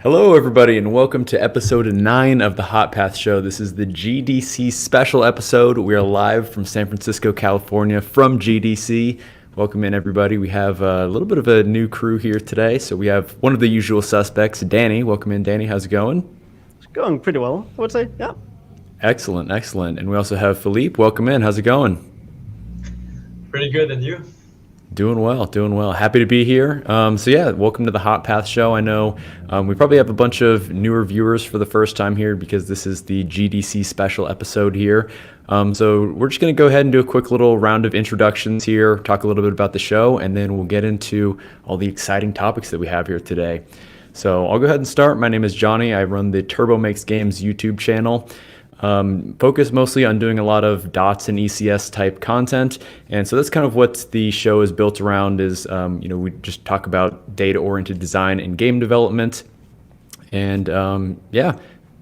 Hello, everybody, and welcome to episode 9 of the Hot Path Show. This is the GDC special episode. We are live from San Francisco, California, from GDC. Welcome in, everybody. We have a little bit of a new crew here today. So we have one of the usual suspects, Danny. Welcome in, Danny. How's it going? It's going pretty well, I would say. Yeah. Excellent, excellent. And we also have Philippe. Welcome in. How's it going? Pretty good, and you? Doing well, doing well. Happy to be here. Welcome to the Hot Path Show. I know we probably have a bunch of newer viewers for the first time here because this is the GDC special episode here. So we're just going to go ahead and do a quick little round of introductions here, talk a little bit about the show, and then we'll get into all the exciting topics that we have here today. So I'll go ahead and start. My name is Johnny. I run the Turbo Makes Games YouTube channel. Focus mostly on doing a lot of dots and ECS type content, and so that's kind of what the show is built around. Is we just talk about data-oriented design and game development, and so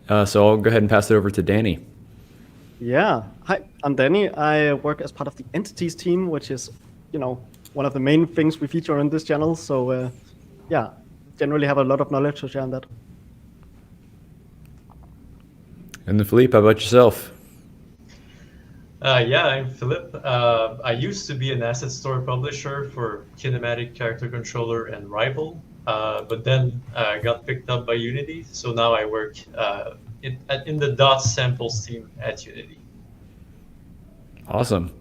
I'll go ahead and pass it over to Danny. Yeah. Hi, I'm Danny. I work as part of the entities team, which is, one of the main things we feature on this channel. So, generally have a lot of knowledge to share on that. And then Philippe, how about yourself? I'm Philip. I used to be an asset store publisher for Kinematic Character Controller and Rival, but then got picked up by Unity. So now I work in the DOTS samples team at Unity. Awesome.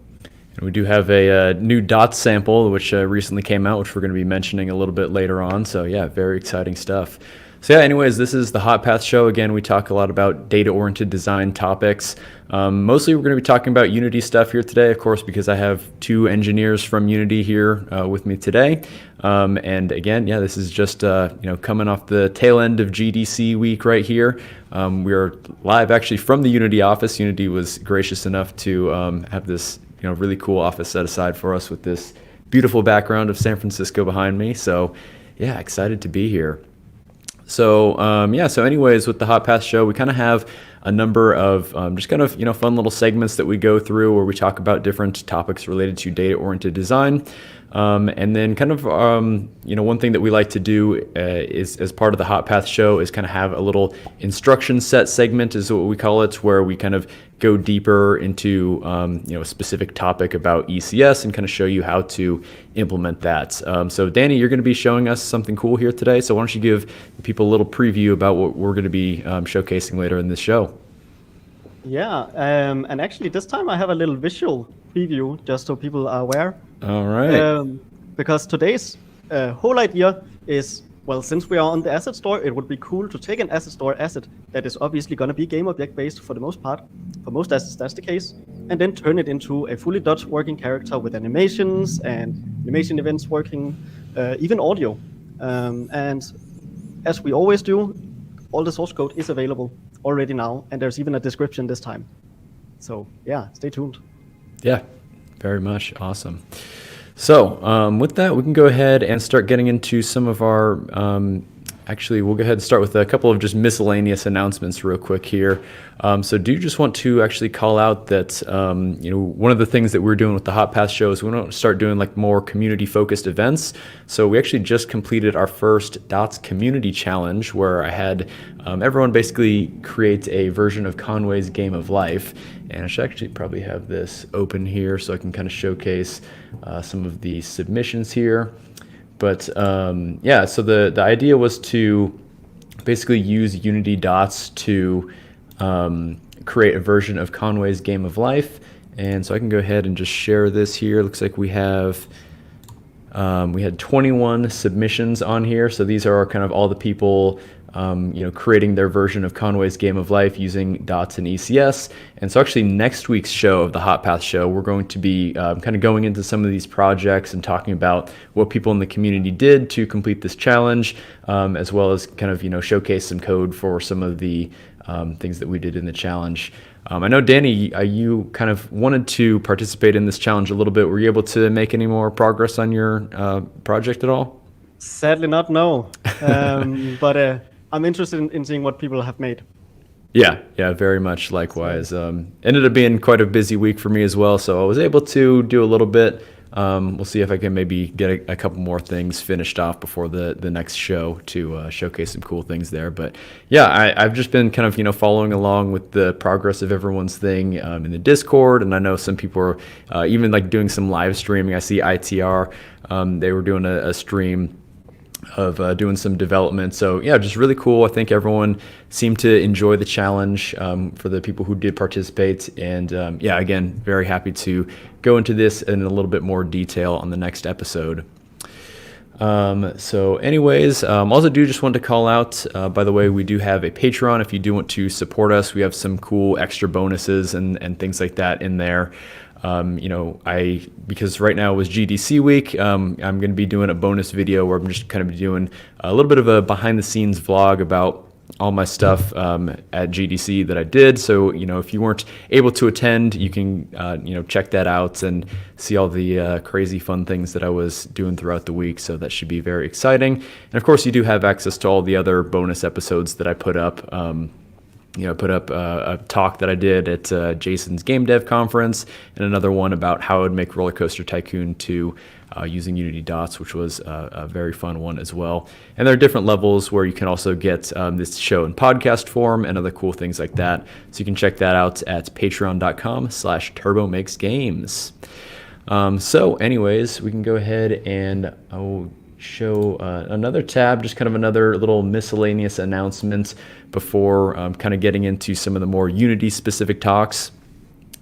And we do have a new DOTS sample, which recently came out, which we're going to be mentioning a little bit later on. So yeah, very exciting stuff. So yeah, anyways, this is the Hot Path Show. Again, we talk a lot about data-oriented design topics. Mostly we're going to be talking about Unity stuff here today, of course, because I have two engineers from Unity here with me today. And again, this is just coming off the tail end of GDC week right here. We are live actually from the Unity office. Unity was gracious enough to have this really cool office set aside for us with this beautiful background of San Francisco behind me. So yeah, excited to be here. So anyways, with the Hot Path Show, we kind of have a number of just kind of fun little segments that we go through where we talk about different topics related to data-oriented design. And then kind of, one thing that we like to do is as part of the Hot Path Show is kind of have a little instruction set segment is what we call it, where we kind of go deeper into, a specific topic about ECS and kind of show you how to implement that. So Danny, you're going to be showing us something cool here today. So why don't you give people a little preview about what we're going to be showcasing later in this show? Yeah. And actually this time I have a little visual preview just so people are aware. All right. Because today's whole idea is, well, since we are on the asset store, it would be cool to take an asset store asset that is obviously going to be game object based for the most part. For most assets, that's the case. And then turn it into a fully Dutch working character with animations and animation events working, even audio. And as we always do, all the source code is available already now. And there's even a description this time. So yeah, stay tuned. Yeah, very much. Awesome. So with that, we can go ahead and start getting into some of our, we'll go ahead and start with a couple of just miscellaneous announcements real quick here. So do you just want to actually call out that, one of the things that we're doing with the Hot Path Show is we want to start doing like more community focused events. So we actually just completed our first DOTS community challenge where I had everyone basically create a version of Conway's Game of Life. And I should actually probably have this open here so I can kind of showcase some of the submissions here. But so the idea was to basically use Unity Dots to create a version of Conway's Game of Life. And so I can go ahead and just share this here. Looks like we have we had 21 submissions on here. So these are kind of all the people creating their version of Conway's Game of Life using dots and ECS. And so actually next week's show of the Hot Path Show, we're going to be kind of going into some of these projects and talking about what people in the community did to complete this challenge, as well as kind of, showcase some code for some of the things that we did in the challenge. I know, Danny, you kind of wanted to participate in this challenge a little bit. Were you able to make any more progress on your project at all? Sadly not, no. But I'm interested in seeing what people have made. Yeah, very much likewise. Ended up being quite a busy week for me as well, so I was able to do a little bit. We'll see if I can maybe get a couple more things finished off before the next show to showcase some cool things there. But yeah, I've just been kind of, following along with the progress of everyone's thing in the Discord. And I know some people are even like doing some live streaming. I see ITR, they were doing a stream of doing some development. So yeah, just really cool. I think everyone seemed to enjoy the challenge for the people who did participate. And yeah, again, very happy to go into this in a little bit more detail on the next episode. So anyways, also just want to call out, by the way, we do have a Patreon. If you do want to support us, we have some cool extra bonuses and things like that in there. Because right now was GDC week, I'm going to be doing a bonus video where I'm just kind of doing a little bit of a behind the scenes vlog about all my stuff at GDC that I did. So, if you weren't able to attend, you can, check that out and see all the crazy fun things that I was doing throughout the week. So that should be very exciting. And of course, you do have access to all the other bonus episodes that I put up. Put up a talk that I did at Jason's Game Dev Conference, and another one about how I would make Roller Coaster Tycoon 2 using Unity Dots, which was a very fun one as well. And there are different levels where you can also get this show in podcast form and other cool things like that. So you can check that out at patreon.com/turbomakesgames. So anyways, we can go ahead and I'll show another tab, just kind of another little miscellaneous announcement before kind of getting into some of the more Unity specific talks.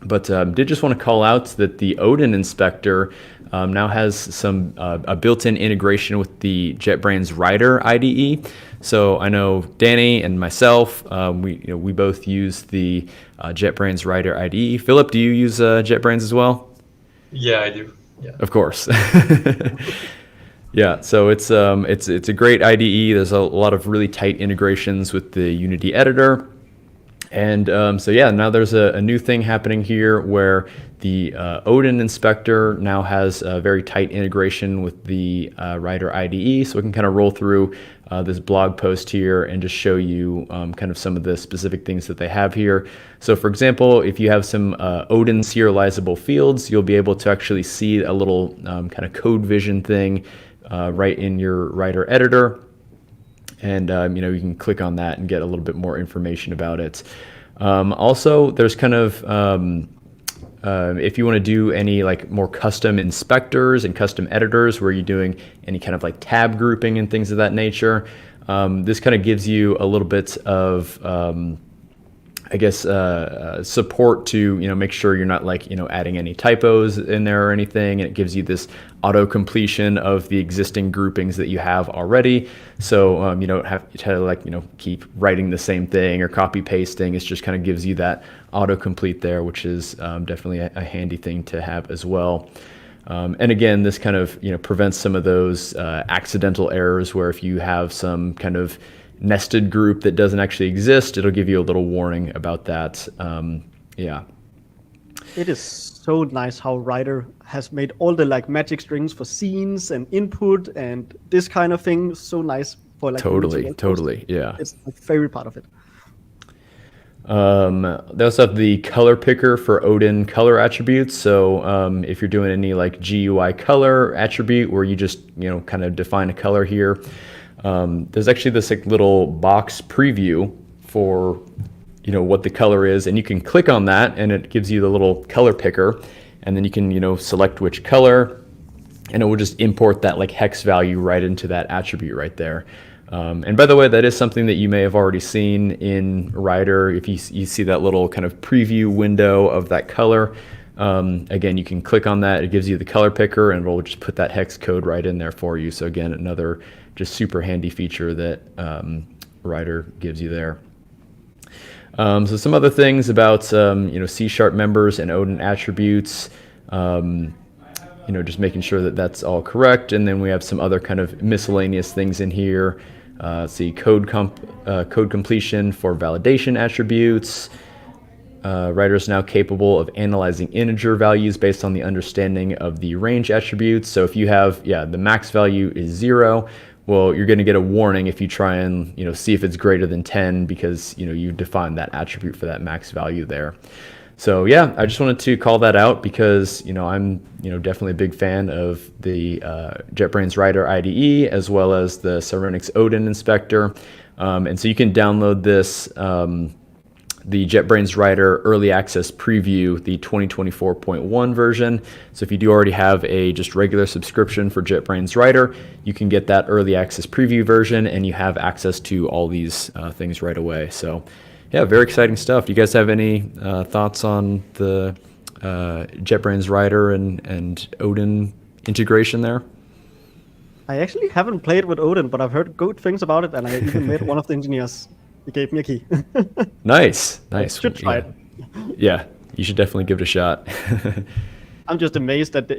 But did just want to call out that the Odin inspector now has some a built-in integration with the JetBrains Rider IDE. So I know Danny and myself, we both use the JetBrains Rider IDE. Philip, do you use JetBrains as well? Yeah, I do. Yeah. Of course. Yeah, so it's a great IDE. There's a lot of really tight integrations with the Unity editor. And so yeah, now there's a new thing happening here where the Odin inspector now has a very tight integration with the Rider IDE. So we can kind of roll through this blog post here and just show you kind of some of the specific things that they have here. So for example, if you have some Odin serializable fields, you'll be able to actually see a little kind of code vision thing right in your Rider editor. And, you can click on that and get a little bit more information about it. Also, there's kind of, if you want to do any like more custom inspectors and custom editors where you're doing any kind of like tab grouping and things of that nature, this kind of gives you a little bit of, support to, make sure you're not like, adding any typos in there or anything. And it gives you this auto completion of the existing groupings that you have already. So you don't have to keep writing the same thing or copy pasting. It just kind of gives you that auto complete there, which is definitely a handy thing to have as well. And again, this kind of, prevents some of those accidental errors where if you have some kind of nested group that doesn't actually exist, it'll give you a little warning about that. Yeah. It is so nice how Rider has made all the like magic strings for scenes and input and this kind of thing. So nice for like totally. Yeah. It's my favorite part of it. They also have the color picker for Odin color attributes. So if you're doing any like GUI color attribute where you just kind of define a color here, there's actually this like little box preview for what the color is, and you can click on that and it gives you the little color picker, and then you can select which color, and it will just import that like hex value right into that attribute right there. And by the way, that is something that you may have already seen in Rider. If you see that little kind of preview window of that color, again, you can click on that. It gives you the color picker and we'll just put that hex code right in there for you. So again, another just super handy feature that Rider gives you there. So some other things about C# members and Odin attributes, just making sure that that's all correct. And then we have some other kind of miscellaneous things in here. See code completion for validation attributes. Rider is now capable of analyzing integer values based on the understanding of the range attributes. So if you have, the max value is 0, well, you're going to get a warning if you try and see if it's greater than 10 because you defined that attribute for that max value there. So yeah, I just wanted to call that out because I'm definitely a big fan of the JetBrains Writer IDE as well as the Cyrenix Odin Inspector, and so you can download this. The JetBrains Writer Early Access Preview, the 2024.1 version. So if you do already have a just regular subscription for JetBrains Writer, you can get that Early Access Preview version and you have access to all these things right away. So yeah, very exciting stuff. Do you guys have any thoughts on the JetBrains Writer and Odin integration there? I actually haven't played with Odin, but I've heard good things about it, and I even met one of the engineers. He gave me a key. Nice. Should try it. Yeah, you should definitely give it a shot. I'm just amazed that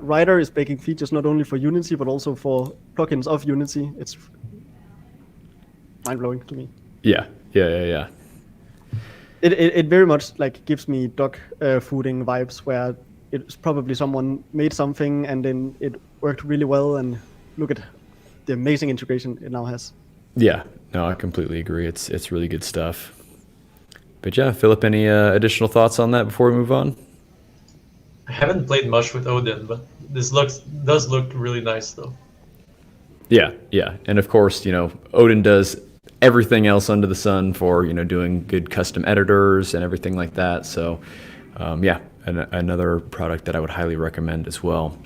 Writer is making features not only for Unity but also for plugins of Unity. It's mind blowing to me. Yeah. It very much gives me dog fooding vibes, where it's probably someone made something and then it worked really well, and look at the amazing integration it now has. Yeah, no, I completely agree. It's really good stuff. But yeah, Philip, any additional thoughts on that before we move on? I haven't played much with Odin, but this does look really nice though. Yeah, and of course, Odin does everything else under the sun for doing good custom editors and everything like that. So yeah, another product that I would highly recommend as well.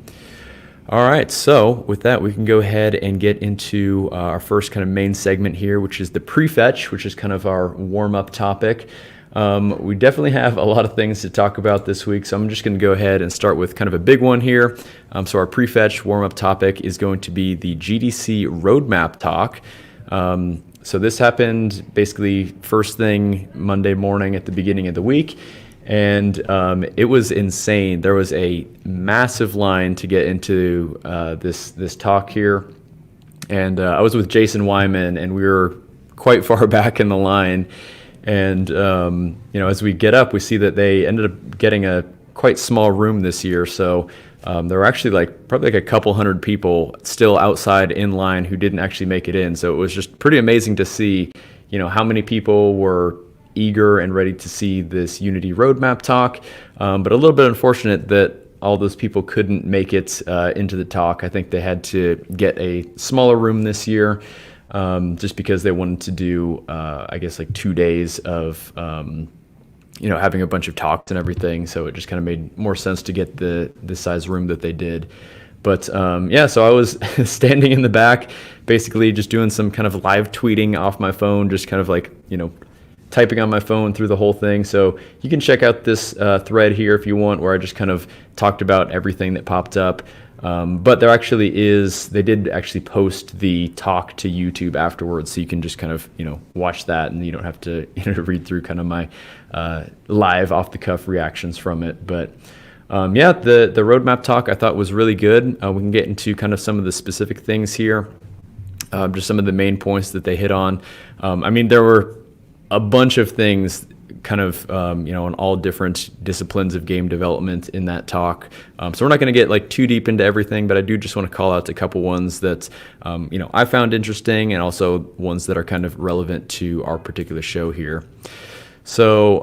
All right, so with that, we can go ahead and get into our first kind of main segment here, which is the Prefetch, which is kind of our warm-up topic. We definitely have a lot of things to talk about this week, so I'm just going to go ahead and start with kind of a big one here. So our Prefetch warm-up topic is going to be the GDC roadmap talk. So this happened basically first thing Monday morning at the beginning of the week. And it was insane. There was a massive line to get into this talk here. And I was with Jason Wyman, and we were quite far back in the line. And, as we get up, we see that they ended up getting a quite small room this year. So there were actually probably a couple hundred people still outside in line who didn't actually make it in. So it was just pretty amazing to see, how many people were eager and ready to see this Unity roadmap talk, but a little bit unfortunate that all those people couldn't make it into the talk. I think they had to get a smaller room this year, just because they wanted to do, 2 days of, having a bunch of talks and everything. So it just kind of made more sense to get the size room that they did. But so I was standing in the back, basically just doing some kind of live tweeting off my phone, just kind of typing on my phone through the whole thing. So you can check out this thread here if you want, where I just kind of talked about everything that popped up. But they did actually post the talk to YouTube afterwards, so you can just kind of, watch that, and you don't have to read through kind of my live off the cuff reactions from it. But the roadmap talk I thought was really good. We can get into kind of some of the specific things here, just some of the main points that they hit on. There were a bunch of things kind of, on all different disciplines of game development in that talk. So we're not going to get too deep into everything, but I do just want to call out a couple ones that, I found interesting, and also ones that are kind of relevant to our particular show here. So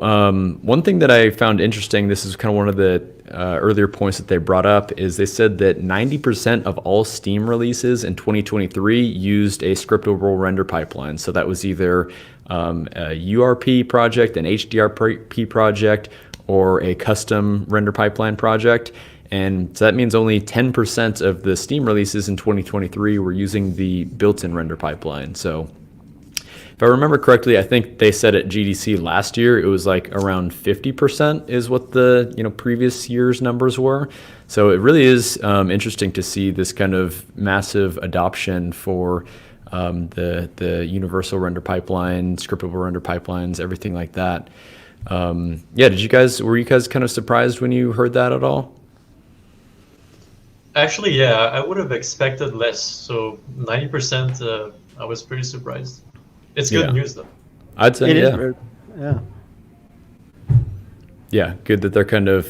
one thing that I found interesting, this is kind of one of the earlier points that they brought up, is they said that 90% of all Steam releases in 2023 used a scriptable render pipeline. So that was either a URP project, an HDRP project, or a custom render pipeline project. And so that means only 10% of the Steam releases in 2023 were using the built-in render pipeline. So if I remember correctly, I think they said at GDC last year it was around 50% is what the previous year's numbers were. So it really is interesting to see this kind of massive adoption for the universal render pipeline, scriptable render pipelines, everything like that. Were you guys kind of surprised when you heard that at all? Actually, yeah, I would have expected less. So 90%, I was pretty surprised. It's good news, though. I'd say, It is yeah. very, yeah. Yeah, good that they're kind of,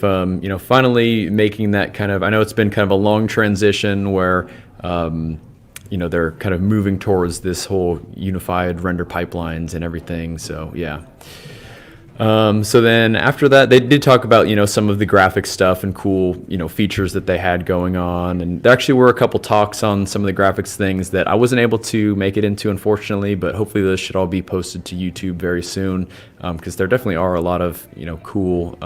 finally making that kind of, I know it's been kind of a long transition where, they're kind of moving towards this whole unified render pipelines and everything. So, yeah. So then after that, they did talk about, some of the graphic stuff and cool, features that they had going on. And there actually were a couple talks on some of the graphics things that I wasn't able to make it into, unfortunately, but hopefully those should all be posted to YouTube very soon, because there definitely are a lot of, cool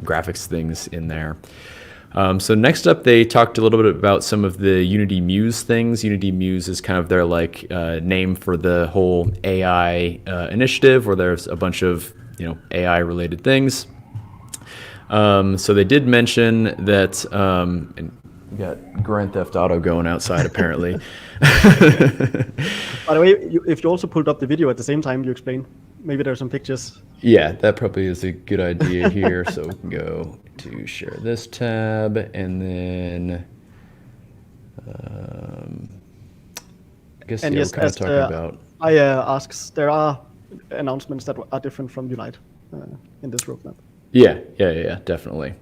graphics things in there. So next up, they talked a little bit about some of the Unity Muse things. Unity Muse is kind of their name for the whole AI initiative, where there's a bunch of AI related things. So they did mention that, and we got Grand Theft Auto going outside apparently. By the way, if you also pulled up the video at the same time you explain, maybe there's some pictures. Yeah, that probably is a good idea here. So we can go to share this tab, and then I guess And we're yes, kind of as talking about. I asks, there are announcements that are different from Unite in this roadmap. Yeah, definitely.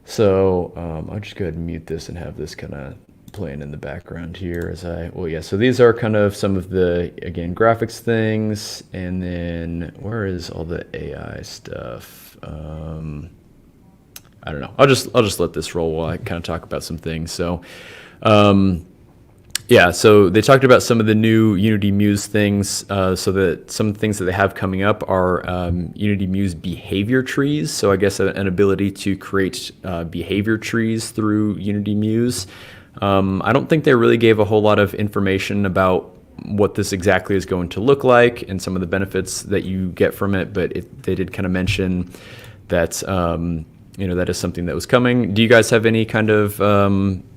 So I'll just go ahead and mute this and have this kind of playing in the background here so these are kind of some of the, again, graphics things. And then where is all the AI stuff? I don't know. I'll just let this roll while I kind of talk about some things. So so they talked about some of the new Unity Muse things. So that some things that they have coming up are Unity Muse behavior trees. So I guess an ability to create behavior trees through Unity Muse. I don't think they really gave a whole lot of information about what this exactly is going to look like and some of the benefits that you get from it, but they did kind of mention that that is something that was coming. Do you guys have any kind of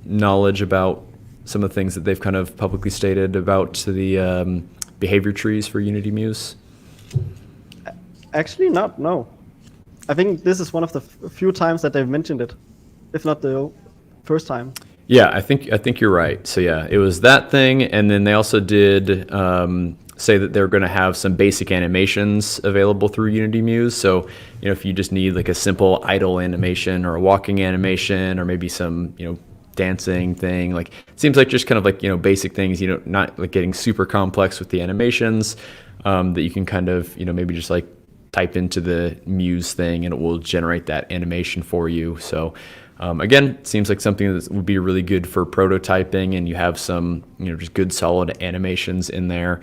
knowledge about some of the things that they've kind of publicly stated about the behavior trees for Unity Muse? Actually, not. No, I think this is one of the few times that they've mentioned it, if not the first time. Yeah, I think you're right. So yeah, it was that thing, and then they also did say that they're going to have some basic animations available through Unity Muse. So if you just need like a simple idle animation or a walking animation or maybe some dancing thing, like it seems like just kind of like basic things, not like getting super complex with the animations, that you can kind of maybe just like type into the Muse thing and it will generate that animation for you. So again, it seems like something that would be really good for prototyping, and you have some just good solid animations in there.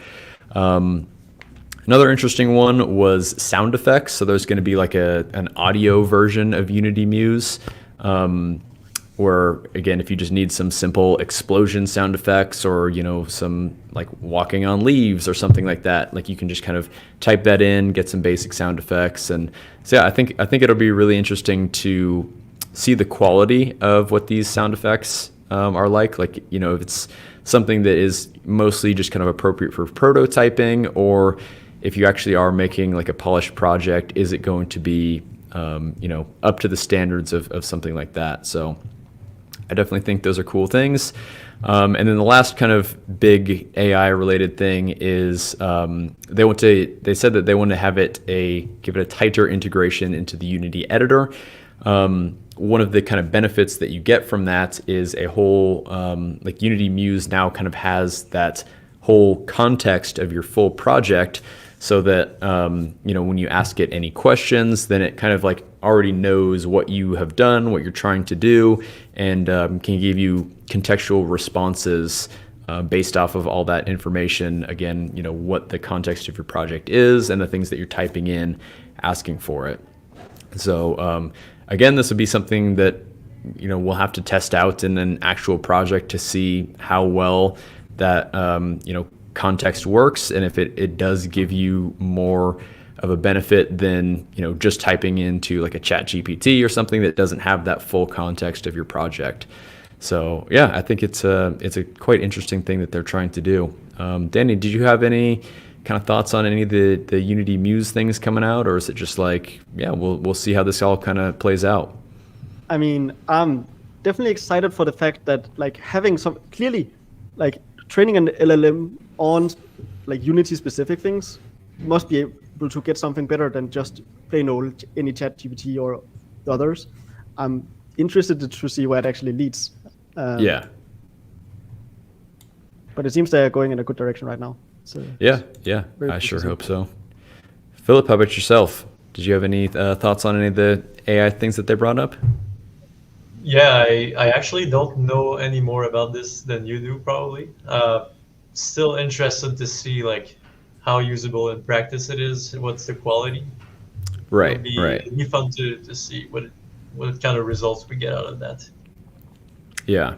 Another interesting one was sound effects. So there's going to be like an audio version of Unity Muse, where again, if you just need some simple explosion sound effects or some like walking on leaves or something like that, like you can just kind of type that in, get some basic sound effects. And so yeah, I think it'll be really interesting to see the quality of what these sound effects are like if it's something that is mostly just kind of appropriate for prototyping, or if you actually are making like a polished project, is it going to be up to the standards of something like that? So I definitely think those are cool things. And then the last kind of big AI related thing is they said that they want to give it a tighter integration into the Unity editor. One of the kind of benefits that you get from that is a whole, like Unity Muse now kind of has that whole context of your full project, so that, when you ask it any questions, then it kind of like already knows what you have done, what you're trying to do, and can give you contextual responses based off of all that information. Again, what the context of your project is and the things that you're typing in, asking for it. So, again, this would be something that we'll have to test out in an actual project to see how well that context works, and if it does give you more of a benefit than just typing into like a chat GPT or something that doesn't have that full context of your project. So yeah, I think it's a quite interesting thing that they're trying to do. Danny, did you have any kind of thoughts on any of the Unity Muse things coming out, or is it just like, yeah, we'll see how this all kind of plays out? I mean, I'm definitely excited for the fact that like having some clearly like training an LLM on like Unity specific things must be able to get something better than just plain old any chat GPT or the others. I'm interested to see where it actually leads. Yeah. But it seems they're going in a good direction right now. So yeah, I sure hope so. Philip, how about yourself? Did you have any thoughts on any of the AI things that they brought up? Yeah, I actually don't know any more about this than you do, probably. Still interested to see like how usable in practice it is. What's the quality? Right, right. It'll be fun to see what kind of results we get out of that. Yeah.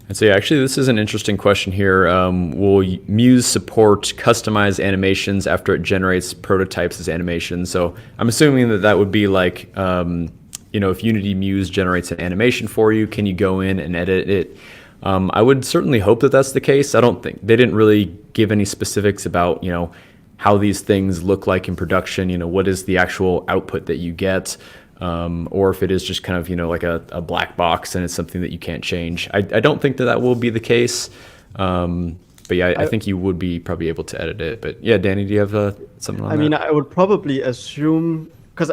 And so, yeah, actually, this is an interesting question here. Will Muse support customized animations after it generates prototypes as animations? So I'm assuming that that would be like, if Unity Muse generates an animation for you, can you go in and edit it? I would certainly hope that that's the case. I don't think they didn't really give any specifics about, how these things look like in production, what is the actual output that you get. Or if it is just kind of, like a black box and it's something that you can't change. I don't think that will be the case. But yeah, I think you would be probably able to edit it. But yeah, Danny, do you have something on that? I mean, I would probably assume, because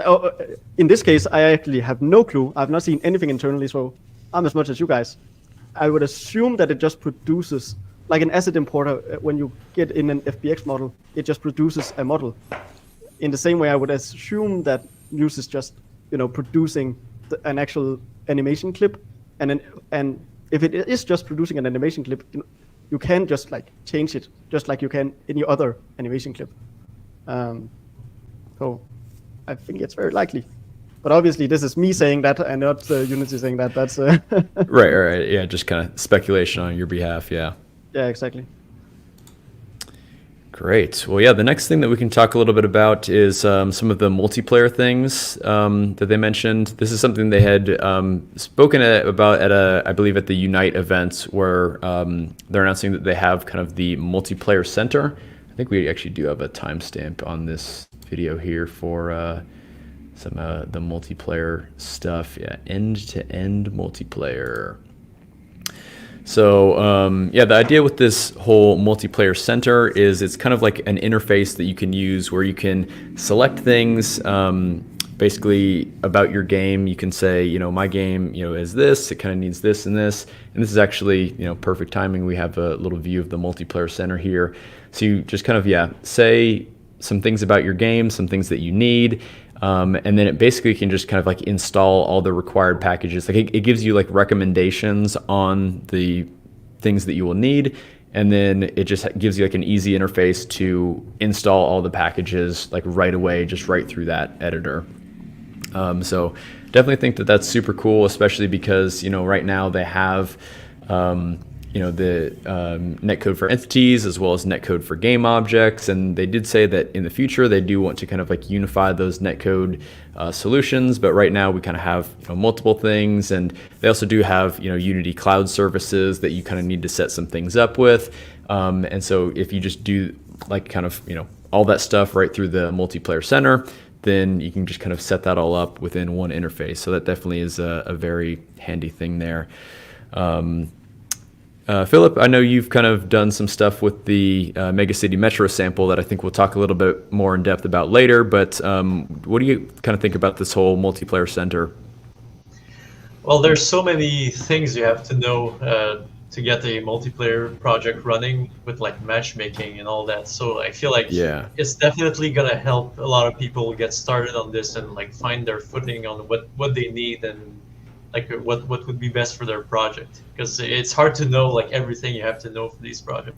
in this case, I actually have no clue. I've not seen anything internally, so I'm as much as you guys. I would assume that it just produces, like an asset importer, when you get in an FBX model, it just produces a model. In the same way, I would assume that Muse is just producing an actual animation clip, and if it is just producing an animation clip, you can just like change it, just like you can any other animation clip. So I think it's very likely, but obviously this is me saying that and not Unity saying that. That's right. Yeah, just kind of speculation on your behalf. Yeah. Yeah, exactly. Great. Well, yeah, the next thing that we can talk a little bit about is some of the multiplayer things that they mentioned. This is something they had spoken about I believe at the Unite event, where they're announcing that they have kind of the multiplayer center. I think we actually do have a timestamp on this video here for some the multiplayer stuff. Yeah, end-to-end multiplayer. So the idea with this whole multiplayer center is it's kind of like an interface that you can use where you can select things basically about your game. You can say, my game, is this, it kind of needs this and this. And this is actually, perfect timing. We have a little view of the multiplayer center here. So you just kind of, say some things about your game, some things that you need. And then it basically can just kind of like install all the required packages. Like it gives you like recommendations on the things that you will need. And then it just gives you like an easy interface to install all the packages like right away, just right through that editor. So definitely think that that's super cool, especially because, right now they have, the netcode for entities as well as netcode for game objects. And they did say that in the future, they do want to kind of like unify those netcode solutions. But right now we kind of have multiple things. And they also do have, Unity cloud services that you kind of need to set some things up with. And so if you just do like kind of, all that stuff right through the multiplayer center, then you can just kind of set that all up within one interface. So that definitely is a very handy thing there. Philip, I know you've kind of done some stuff with the Mega City Metro sample that I think we'll talk a little bit more in depth about later, but what do you kind of think about this whole multiplayer center? Well, there's so many things you have to know to get a multiplayer project running with like matchmaking and all that. So I feel like it's definitely gonna help a lot of people get started on this and like find their footing on what they need and like what would be best for their project, because it's hard to know like everything you have to know for these projects.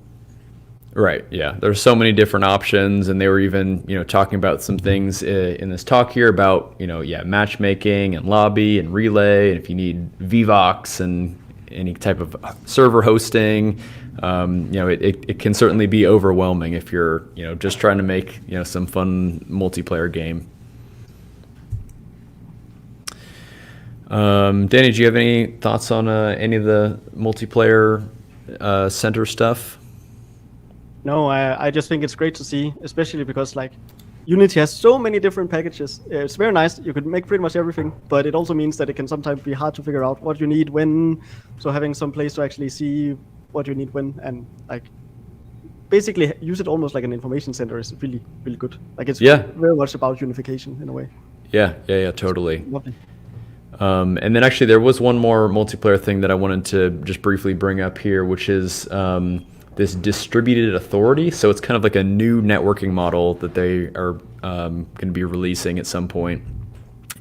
Right. Yeah. There's so many different options, and they were even talking about some things in this talk here about matchmaking and lobby and relay, and if you need Vivox and any type of server hosting, it can certainly be overwhelming if you're just trying to make some fun multiplayer game. Danny, do you have any thoughts on any of the multiplayer center stuff? No, I just think it's great to see, especially because like Unity has so many different packages. It's very nice. You could make pretty much everything, but it also means that it can sometimes be hard to figure out what you need when. So having some place to actually see what you need when and like basically use it almost like an information center is really, really good. Like it's very much about unification in a way. Yeah, totally. Lovely. And then actually there was one more multiplayer thing that I wanted to just briefly bring up here, which is this distributed authority. So it's kind of like a new networking model that they are going to be releasing at some point.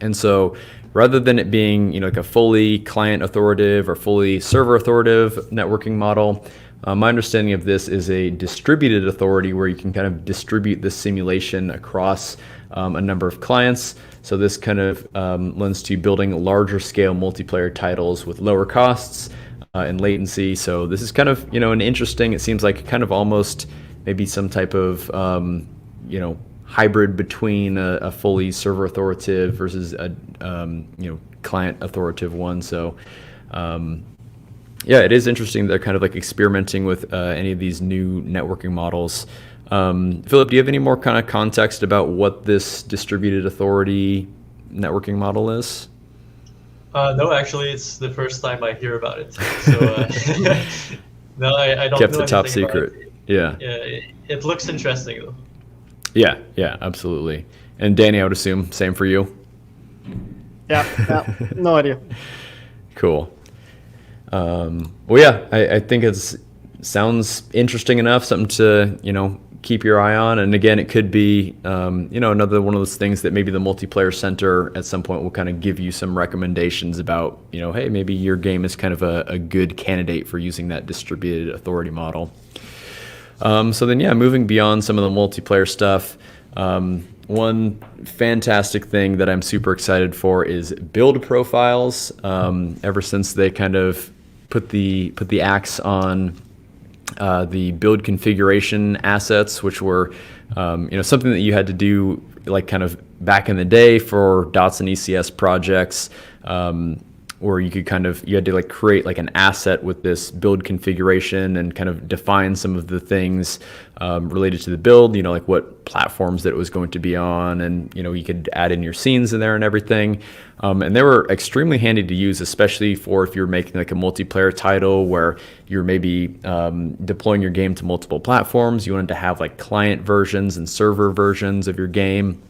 And so rather than it being, like a fully client authoritative or fully server authoritative networking model, my understanding of this is a distributed authority where you can kind of distribute this simulation across a number of clients. So this kind of lends to building larger scale multiplayer titles with lower costs and latency. So this is kind of, an interesting, it seems like kind of almost maybe some type of, hybrid between a fully server authoritative versus a, client authoritative one. So, it is interesting. They're kind of like experimenting with any of these new networking models. Philip, do you have any more kind of context about what this distributed authority networking model is? No, actually, it's the first time I hear about it. So, no, I don't Kept know the top anything about secret. it. Yeah. Yeah, it looks interesting though. Yeah, absolutely. And Danny, I would assume same for you. Yeah, no idea. Cool. I think sounds interesting enough, something to, keep your eye on. And again, it could be, another one of those things that maybe the multiplayer center at some point will kind of give you some recommendations about, hey, maybe your game is kind of a good candidate for using that distributed authority model. Moving beyond some of the multiplayer stuff, one fantastic thing that I'm super excited for is build profiles. Ever since they kind of put the axe on the build configuration assets, which were something that you had to do like kind of back in the day for DOTS and ECS projects. Or you had to like create like an asset with this build configuration and kind of define some of the things related to the build, like what platforms that it was going to be on, and you could add in your scenes in there and everything. And they were extremely handy to use, especially for if you're making like a multiplayer title where you're maybe deploying your game to multiple platforms. You wanted to have like client versions and server versions of your game.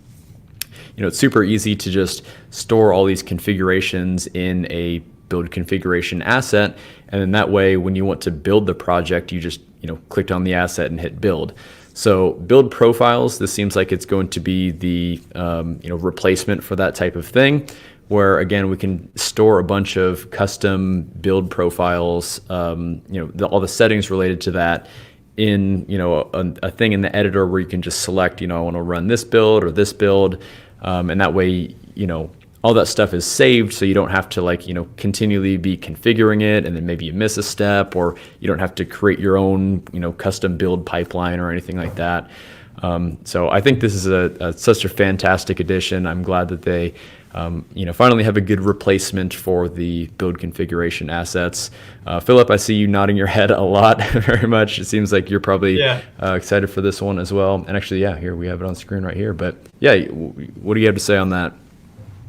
It's super easy to just store all these configurations in a build configuration asset. And then that way, when you want to build the project, you just, clicked on the asset and hit build. So build profiles, this seems like it's going to be the, replacement for that type of thing, where again, we can store a bunch of custom build profiles, all the settings related to that in, a thing in the editor where you can just select, I want to run this build or this build. And that way, all that stuff is saved, so you don't have to continually be configuring it, and then maybe you miss a step, or you don't have to create your own, custom build pipeline or anything like that. So I think this is such a fantastic addition. I'm glad that they, finally have a good replacement for the build configuration assets. Philip, I see you nodding your head a lot, very much. It seems like you're probably excited for this one as well. And actually, here we have it on screen right here. But what do you have to say on that?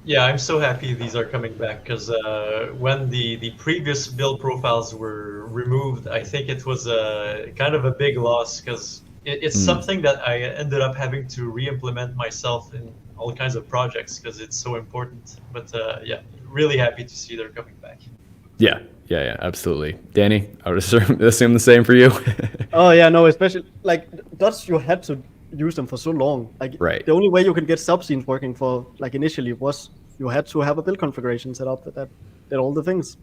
Yeah, I'm so happy these are coming back, because when the previous build profiles were removed, I think it was kind of a big loss, because it's something that I ended up having to re-implement myself in all kinds of projects because it's so important. But really happy to see they're coming back. Yeah, absolutely. Danny, I would assume the same for you. Oh yeah, no, especially like Dutch, you had to use them for so long. Like right. The only way you can get subscenes working for like initially was you had to have a build configuration set up that did all the things.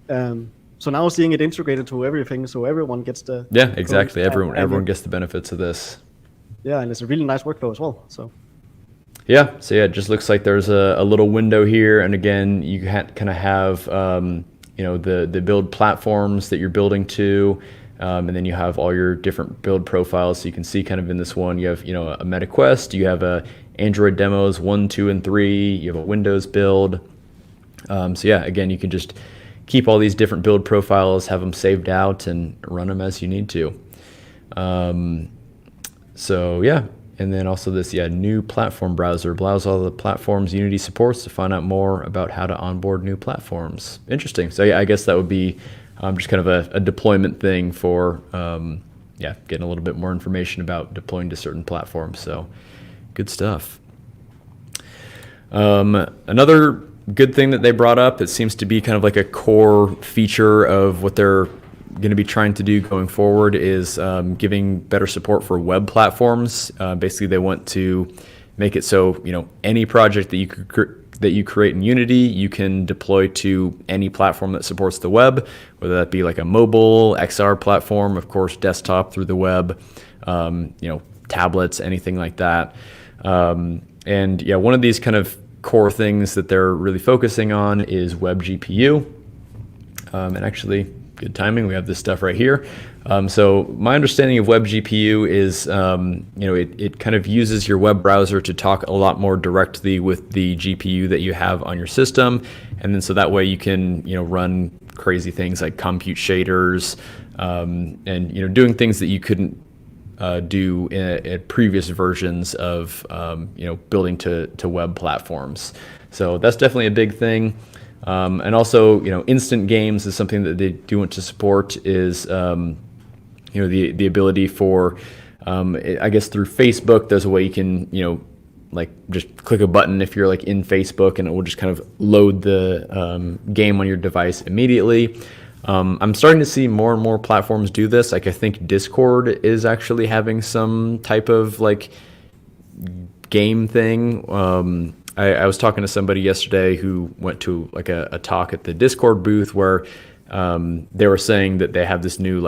So now seeing it integrated to everything, so everyone gets the exactly. Everyone gets the benefits of this. Yeah, and it's a really nice workflow as well. So it just looks like there's a little window here, and again, you kind of have the build platforms that you're building to, and then you have all your different build profiles. So you can see kind of in this one, you have a MetaQuest, you have a Android demos 1, 2, and 3, you have a Windows build. Again, you can just keep all these different build profiles, have them saved out, and run them as you need to. And then also this new platform browser allows all the platforms Unity supports to find out more about how to onboard new platforms. Interesting. So I guess that would be just kind of a deployment thing for getting a little bit more information about deploying to certain platforms. So good stuff. Another good thing that they brought up, it seems to be kind of like a core feature of what they're going to be trying to do going forward is giving better support for web platforms. Basically, they want to make it so any project that you create in Unity, you can deploy to any platform that supports the web, whether that be like a mobile XR platform, of course, desktop through the web, tablets, anything like that. And yeah, one of these kind of core things that they're really focusing on is web GPU. And actually, good timing, we have this stuff right here. So my understanding of web GPU is, it kind of uses your web browser to talk a lot more directly with the GPU that you have on your system. And then so that way you can, run crazy things like compute shaders, and, doing things that you couldn't do in previous versions of, building to web platforms. So that's definitely a big thing. And also, instant games is something that they do want to support is, the ability for, I guess through Facebook, there's a way you can, like just click a button if you're like in Facebook and it will just kind of load the game on your device immediately. I'm starting to see more and more platforms do this. Like I think Discord is actually having some type of like game thing. I was talking to somebody yesterday who went to like a talk at the Discord booth where they were saying that they have this new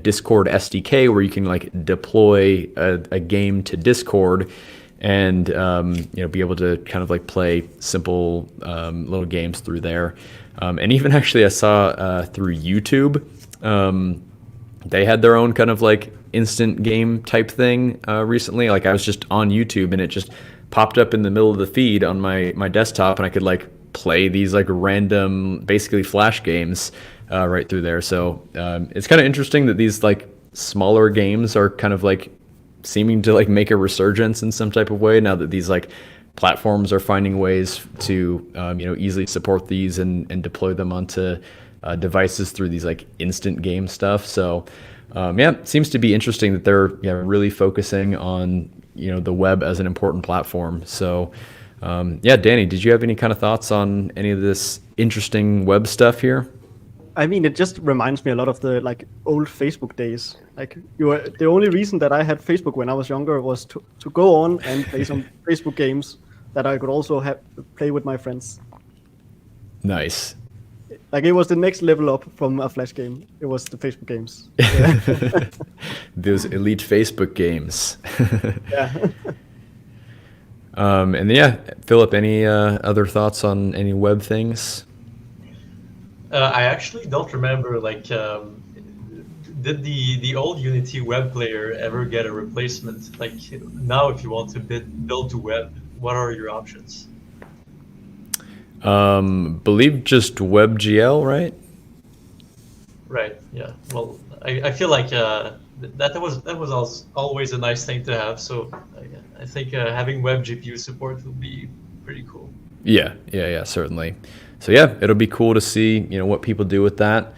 Discord SDK where you can like deploy a game to Discord and be able to kind of like play simple little games through there. And even actually I saw through YouTube, they had their own kind of like instant game type thing recently. Like I was just on YouTube and it just popped up in the middle of the feed on my desktop and I could like play these like random basically flash games right through there. So it's kind of interesting that these like smaller games are kind of like seeming to like make a resurgence in some type of way now that these like platforms are finding ways to easily support these and deploy them onto devices through these like instant game stuff. So it seems to be interesting that they're really focusing on the web as an important platform. So Danny, did you have any kind of thoughts on any of this interesting web stuff here? I mean, it just reminds me a lot of the like old Facebook days. Like the only reason that I had Facebook when I was younger was to go on and play some Facebook games that I could also play with my friends. Nice. Like it was the next level up from a Flash game. It was the Facebook games. Those elite Facebook games. Yeah. Philip, any other thoughts on any web things? I actually don't remember, did the old Unity web player ever get a replacement? Like now, if you want to build to web, what are your options? Believe just WebGL, right? Right. Yeah. Well, I feel like that was always a nice thing to have. So I think having web GPU support will be pretty cool. Yeah, certainly. So it'll be cool to see what people do with that.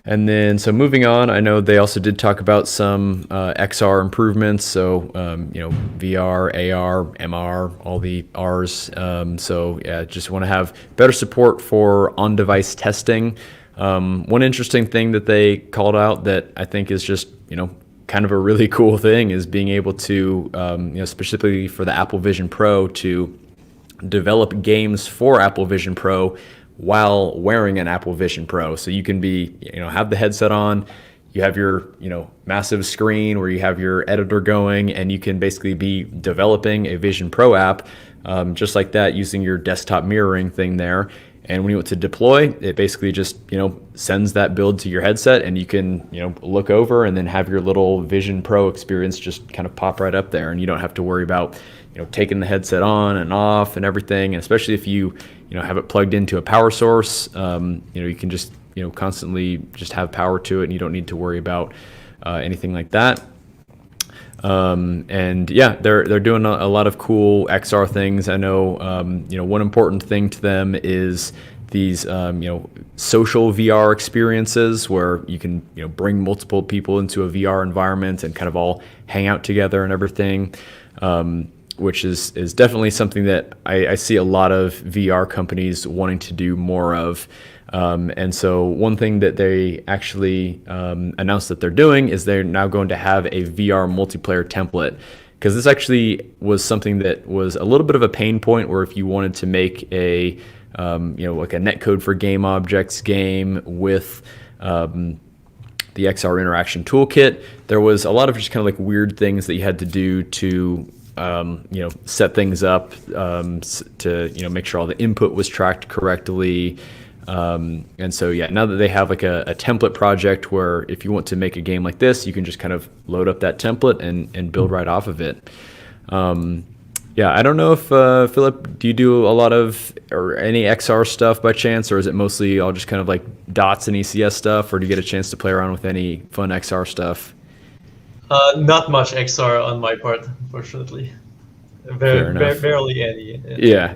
And then so moving on, I know they also did talk about some XR improvements. So VR, AR, MR, all the R's. Just want to have better support for on-device testing. One interesting thing that they called out that I think is just kind of a really cool thing is being able to specifically for the Apple Vision Pro to develop games for Apple Vision Pro while wearing an Apple Vision Pro. So you can be, have the headset on, you have your, massive screen where you have your editor going, and you can basically be developing a Vision Pro app just like that using your desktop mirroring thing there. And when you want to deploy, it basically just, sends that build to your headset, and you can, look over and then have your little Vision Pro experience just kind of pop right up there. And you don't have to worry about, taking the headset on and off and everything. And especially if you, have it plugged into a power source, you can just, constantly just have power to it, and you don't need to worry about anything like that. They're doing a lot of cool XR things. I know, one important thing to them is these, social VR experiences where you can, bring multiple people into a VR environment and kind of all hang out together and everything. which is definitely something that I see a lot of VR companies wanting to do more of. And so one thing that they actually announced that they're doing is they're now going to have a VR multiplayer template. Because this actually was something that was a little bit of a pain point, where if you wanted to make a, like a netcode for game objects game with the XR interaction toolkit, there was a lot of just kind of like weird things that you had to do to, set things up to, make sure all the input was tracked correctly. And so, yeah, now that they have like a template project where if you want to make a game like this, you can just kind of load up that template and build right off of it. Yeah, I don't know if, Philip, do you do a lot of or any XR stuff by chance, or is it mostly all just kind of like dots and ECS stuff, or do you get a chance to play around with any fun XR stuff? Not much XR on my part, unfortunately. Fair enough. Barely any. Yeah.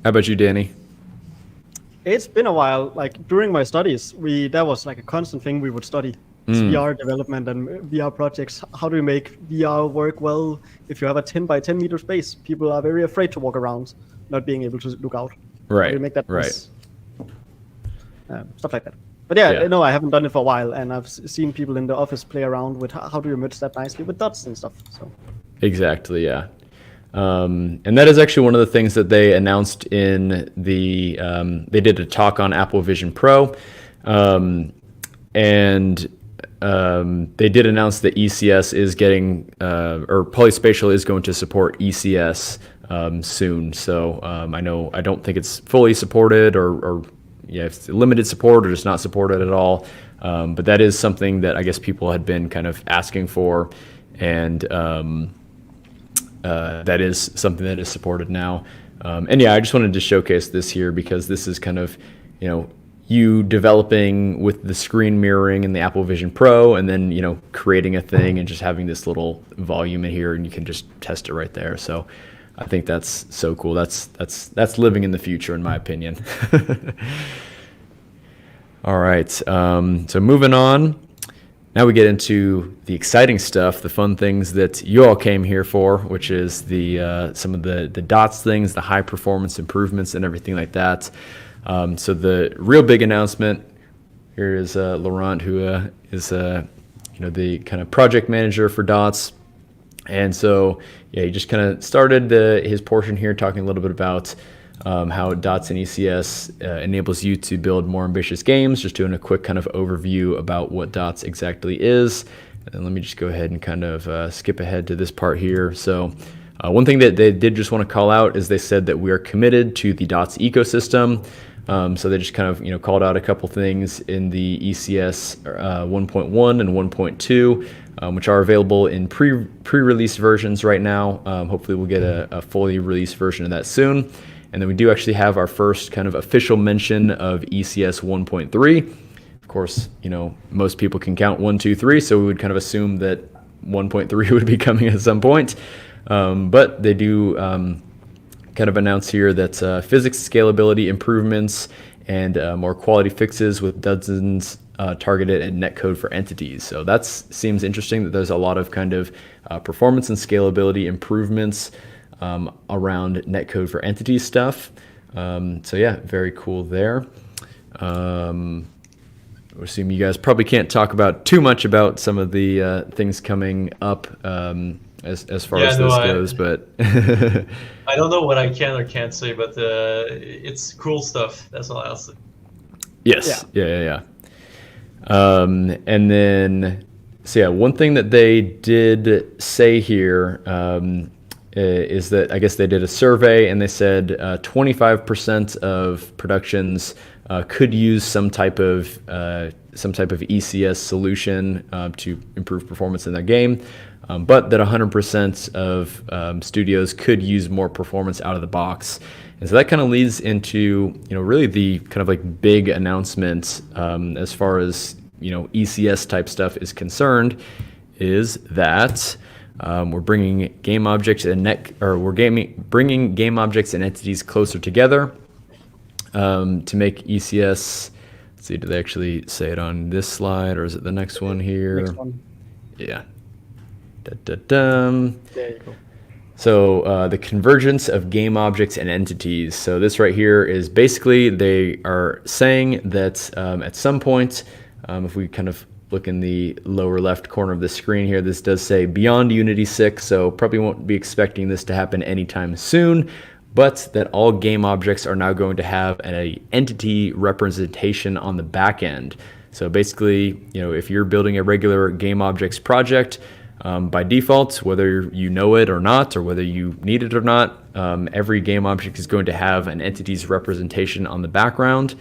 How about you, Danny? It's been a while. Like during my studies, that was like a constant thing we would study. VR development and VR projects. How do you make VR work well if you have a 10 by 10 meter space? People are very afraid to walk around, not being able to look out. Right. How do you make that right. nice? Stuff like that. But yeah, no, I haven't done it for a while, and I've seen people in the office play around with how do you merge that nicely with dots and stuff. So Exactly, yeah. And that is actually one of the things that they announced in the, they did a talk on Apple Vision Pro, and they did announce that ECS is getting, or Polyspatial is going to support ECS soon. So I don't think it's fully supported or it's limited support or just not supported at all. But that is something that I guess people had been kind of asking for, and that is something that is supported now. And yeah, I just wanted to showcase this here because this is kind of, you developing with the screen mirroring in the Apple Vision Pro, and then, creating a thing and just having this little volume in here, and you can just test it right there. So I think that's so cool. That's living in the future, in my opinion. All right. So moving on. Now we get into the exciting stuff, the fun things that you all came here for, which is the some of the dots things, the high performance improvements, and everything like that. So the real big announcement here is Laurent, who is the kind of project manager for dots. And so, yeah, he just kind of started his portion here talking a little bit about how dots and ECS enables you to build more ambitious games, just doing a quick kind of overview about what dots exactly is. And let me just go ahead and kind of skip ahead to this part here. So one thing that they did just want to call out is they said that we are committed to the dots ecosystem. So they just kind of called out a couple things in the ECS 1.1 and 1.2, which are available in pre-release versions right now. Hopefully we'll get a fully released version of that soon. And then we do actually have our first kind of official mention of ECS 1.3. Of course, most people can count 1, 2, 3, so we would kind of assume that 1.3 would be coming at some point. But they do kind of announce here that physics scalability improvements and more quality fixes with dozens targeted and netcode for entities. So that seems interesting, that there's a lot of kind of performance and scalability improvements around netcode for entity stuff. So yeah, very cool there. I assume you guys probably can't talk about too much about some of the things coming up as far as this goes, but I don't know what I can or can't say, but it's cool stuff. That's all I'll say. Yes. Yeah. And then, so yeah, one thing that they did say here is that I guess they did a survey, and they said 25% of productions could use some type of ECS solution to improve performance in their game, but that 100% of studios could use more performance out of the box. And so that kind of leads into really the kind of like big announcement as far as ECS type stuff is concerned, is that we're bringing game objects and bringing game objects and entities closer together to make ECS. Let's see, do they actually say it on this slide, or is it the next one here? Next one. Yeah. Da-da-dum. There you go. So the convergence of game objects and entities. So this right here is basically they are saying that at some point, if we kind of look in the lower left corner of the screen here, this does say beyond Unity 6, so probably won't be expecting this to happen anytime soon, but that all game objects are now going to have an entity representation on the back end. So basically, if you're building a regular game objects project, by default, whether you know it or not, or whether you need it or not, every game object is going to have an entity's representation on the background.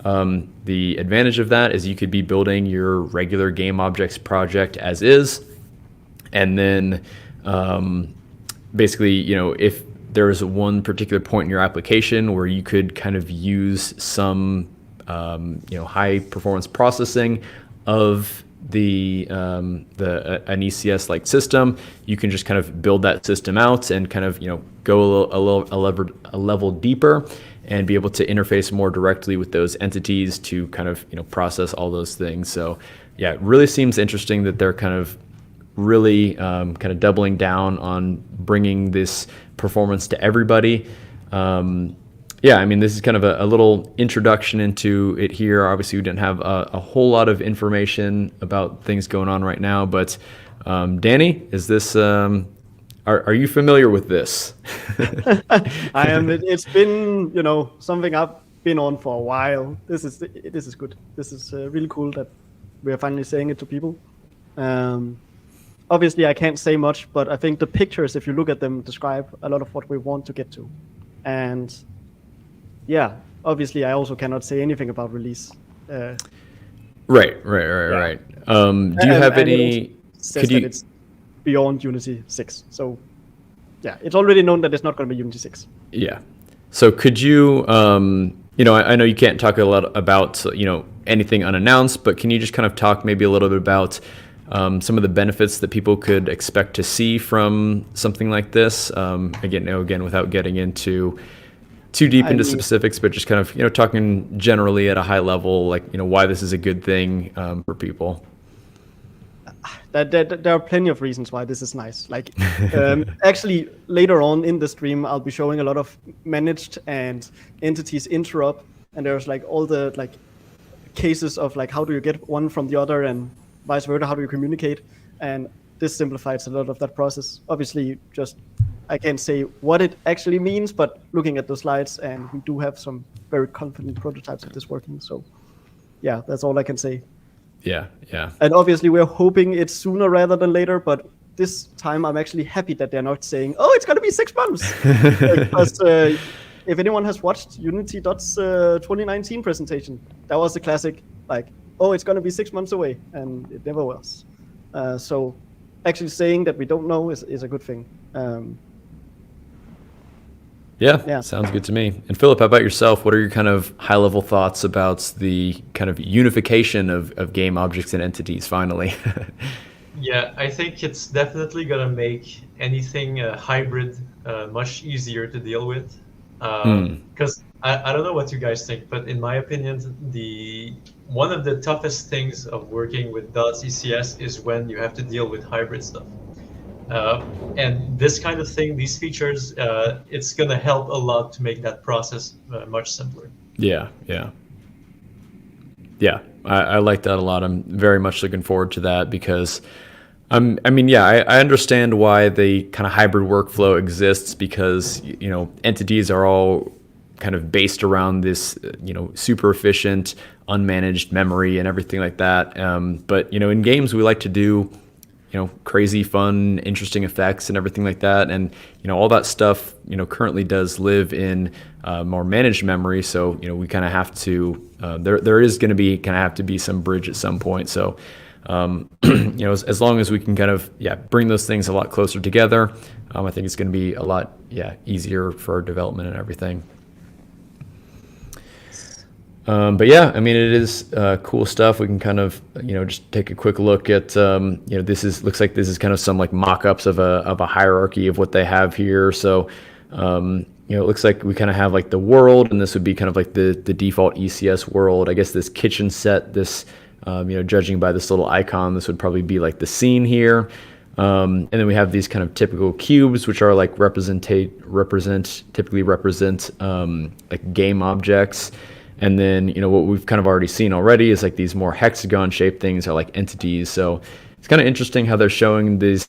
The advantage of that is you could be building your regular game objects project as is, and then basically, if there's one particular point in your application where you could kind of use some high performance processing of an ECS like system, you can just kind of build that system out and kind of go a level deeper and be able to interface more directly with those entities to kind of process all those things. So yeah, it really seems interesting that they're kind of really kind of doubling down on bringing this performance to everybody. Yeah, I mean, this is kind of a little introduction into it here. Obviously, we didn't have a whole lot of information about things going on right now, but Danny, is this, are you familiar with this? I am. It's been, something I've been on for a while. This is good. This is really cool that we are finally saying it to people. Obviously, I can't say much, but I think the pictures, if you look at them, describe a lot of what we want to get to. And yeah, obviously, I also cannot say anything about release. Right. Do you have any? It's beyond Unity 6. So yeah, it's already known that it's not going to be Unity 6. Yeah. So could you, I know you can't talk a lot about, anything unannounced, but can you just kind of talk maybe a little bit about some of the benefits that people could expect to see from something like this? Again, without getting into too deep into specifics, but just kind of, talking generally at a high level, like, why this is a good thing for people. There are plenty of reasons why this is nice. Like, actually, later on in the stream, I'll be showing a lot of managed and entities interrupt, and there's like all the like cases of like how do you get one from the other and vice versa, how do you communicate, and this simplifies a lot of that process. Obviously, just I can't say what it actually means, but looking at the slides, and we do have some very confident prototypes of this working. So yeah, that's all I can say. Yeah. And obviously we're hoping it's sooner rather than later, but this time I'm actually happy that they're not saying, oh, it's going to be 6 months. Because if anyone has watched Unity.'s 2019 presentation, that was the classic, like, oh, it's going to be 6 months away, and it never was. So actually saying that we don't know is a good thing. Yeah, sounds good to me. And Philip, how about yourself? What are your kind of high-level thoughts about the kind of unification of game objects and entities finally? Yeah, I think it's definitely going to make anything hybrid much easier to deal with. Because I don't know what you guys think, but in my opinion, one of the toughest things of working with .ECS is when you have to deal with hybrid stuff. And this kind of thing, these features, it's going to help a lot to make that process much simpler. Yeah. I like that a lot. I'm very much looking forward to that because, I understand why the kind of hybrid workflow exists because, entities are all kind of based around this, super efficient, unmanaged memory and everything like that. But, in games, we like to do crazy, fun, interesting effects and everything like that. And, all that stuff, currently does live in more managed memory. So, we kind of have to, there is going to be have to be some bridge at some point. So, as long as we can kind of, bring those things a lot closer together, I think it's going to be a lot, easier for development and everything. But yeah, it is cool stuff. We can kind of, just take a quick look at, looks like this is kind of some like mock-ups of a hierarchy of what they have here. So, it looks like we kind of have like the world, and this would be kind of like the default ECS world. I guess this kitchen set, this, judging by this little icon, this would probably be like the scene here. And then we have these kind of typical cubes, which are like typically represent like game objects. And then, what we've kind of already seen already is like these more hexagon shaped things are like entities. So it's kind of interesting how they're showing these,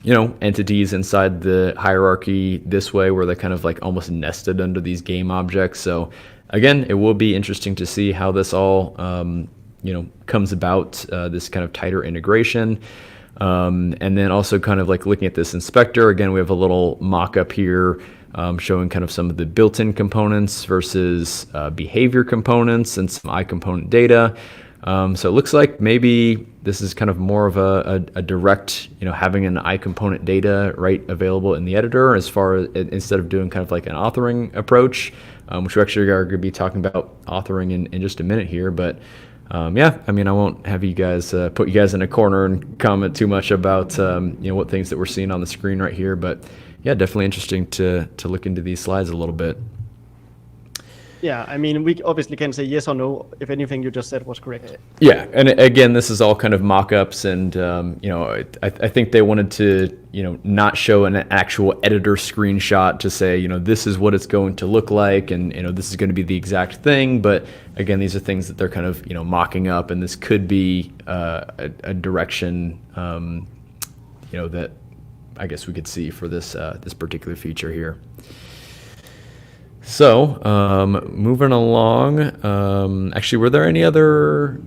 entities inside the hierarchy this way, where they're kind of like almost nested under these game objects. So again, it will be interesting to see how this all, comes about, this kind of tighter integration. And then also kind of like looking at this inspector, again, we have a little mock-up here showing kind of some of the built-in components versus behavior components and some iComponent data. So it looks like maybe this is kind of more of a direct, having an iComponent data right available in the editor, as far as instead of doing kind of like an authoring approach, which we actually are going to be talking about authoring in just a minute here. But yeah, I mean, I won't have you guys put you guys in a corner and comment too much about what things that we're seeing on the screen right here. But yeah, definitely interesting to look into these slides a little bit. Yeah, I mean, we obviously can say yes or no if anything you just said was correct. Yeah, and again, this is all kind of mock-ups, and I think they wanted to not show an actual editor screenshot to say this is what it's going to look like, and this is going to be the exact thing. But again, these are things that they're kind of mocking up, and this could be a direction that I guess we could see for this this particular feature here. So, moving along, actually, were there any other,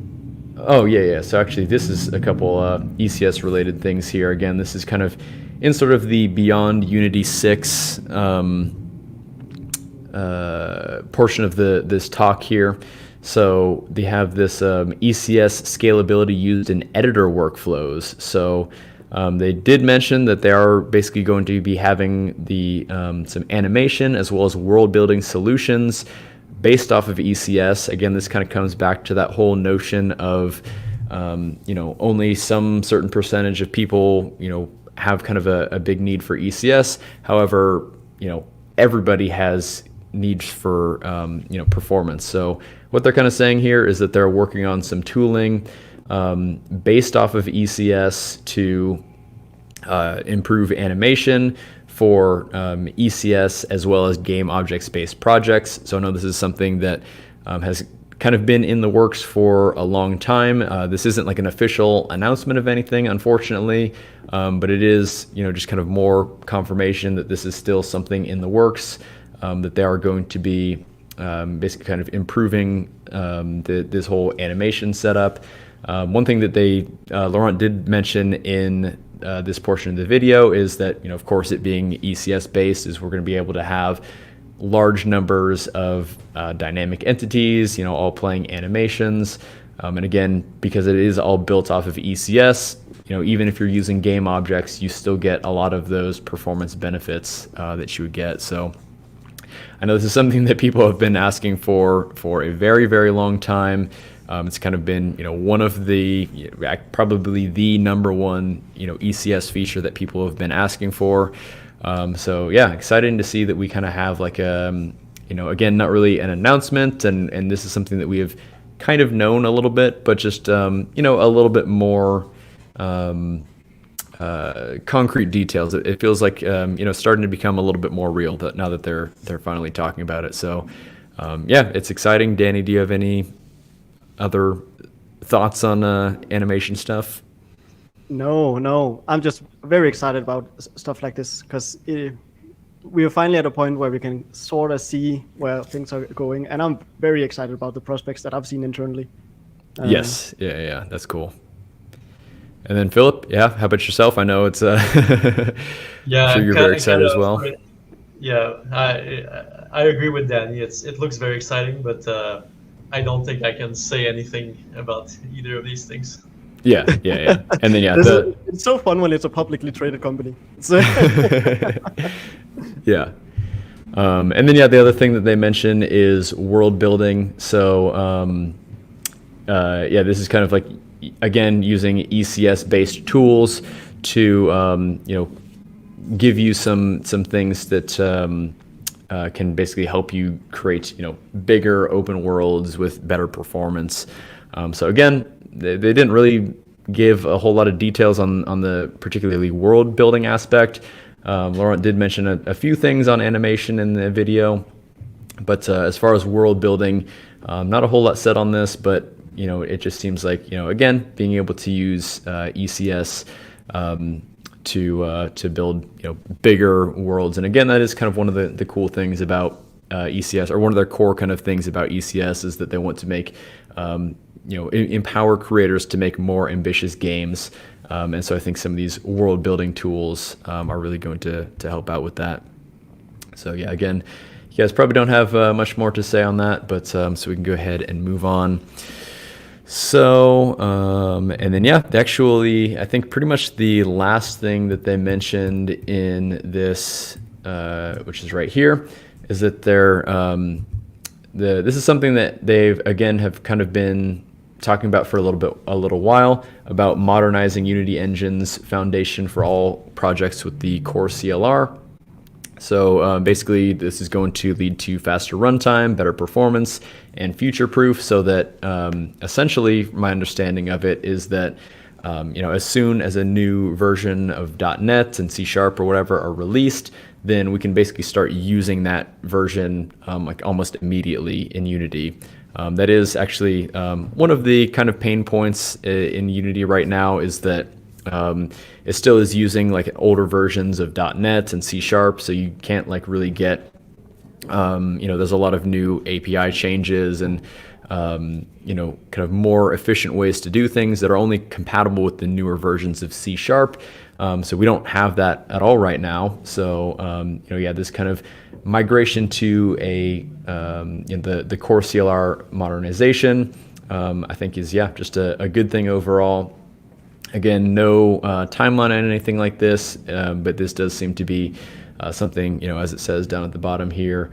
oh, yeah, so actually, this is a couple ECS-related things here. Again, this is kind of in sort of the Beyond Unity 6 portion of this talk here. So, they have this ECS scalability used in editor workflows. So, they did mention that they are basically going to be having the some animation as well as world building solutions based off of ECS. Again, this kind of comes back to that whole notion of only some certain percentage of people have kind of a big need for ECS. However, everybody has needs for performance. So what they're kind of saying here is that they're working on some tooling based off of ECS to improve animation for ECS as well as game object-based projects. So I know this is something that has kind of been in the works for a long time. This isn't like an official announcement of anything, unfortunately, but it is just kind of more confirmation that this is still something in the works, that they are going to be basically kind of improving this whole animation setup. One thing that Laurent did mention in this portion of the video is that, of course, it being ECS based, is we're going to be able to have large numbers of dynamic entities, all playing animations. And again, because it is all built off of ECS, even if you're using game objects, you still get a lot of those performance benefits that you would get. So I know this is something that people have been asking for a very, very long time. It's kind of been, one of the, probably the number one, ECS feature that people have been asking for. So yeah, exciting to see that we kind of have like again, not really an announcement, and this is something that we have kind of known a little bit, but just a little bit more concrete details. It feels like starting to become a little bit more real now that they're finally talking about it. So yeah, it's exciting. Danny, do you have any other thoughts on animation stuff? No. I'm just very excited about stuff like this because we are finally at a point where we can sort of see where things are going, and I'm very excited about the prospects that I've seen internally. Yes, yeah, that's cool. And then Philip, yeah, how about yourself? I know it's Yeah, I'm sure you're very excited as well. Yeah, I agree with Danny. It looks very exciting, but I don't think I can say anything about either of these things. Yeah. And then it's so fun when it's a publicly traded company. Yeah. And then the other thing that they mention is world building. So this is kind of like, again, using ECS based tools to give you some things that can basically help you create bigger open worlds with better performance. So again, they didn't really give a whole lot of details on the particularly world building aspect. Laurent did mention a few things on animation in the video, but as far as world building, not a whole lot said on this, but it just seems like, again, being able to use ECS to build bigger worlds. And again, that is kind of one of the cool things about ECS, or one of their core kind of things about ECS, is that they want to make empower creators to make more ambitious games. And so I think some of these world building tools are really going to help out with that. So yeah, again, you guys probably don't have much more to say on that, but so we can go ahead and move on. So, and then, yeah, actually, I think pretty much the last thing that they mentioned in this, which is right here, is that this is something that they've, again, have kind of been talking about for a little while, about modernizing Unity Engine's foundation for all projects with the core CLR. So basically, this is going to lead to faster runtime, better performance, and future-proof, so that essentially, my understanding of it is that as soon as a new version of .NET and C# or whatever are released, then we can basically start using that version like almost immediately in Unity. That is actually one of the kind of pain points in Unity right now, is that it still is using like older versions of .NET and C#, so you can't like really get, there's a lot of new API changes and, kind of more efficient ways to do things that are only compatible with the newer versions of C#. So we don't have that at all right now. So, this kind of migration to the core CLR modernization, I think is, just a good thing overall. Again, no timeline on anything like this, but this does seem to be something, as it says down at the bottom here,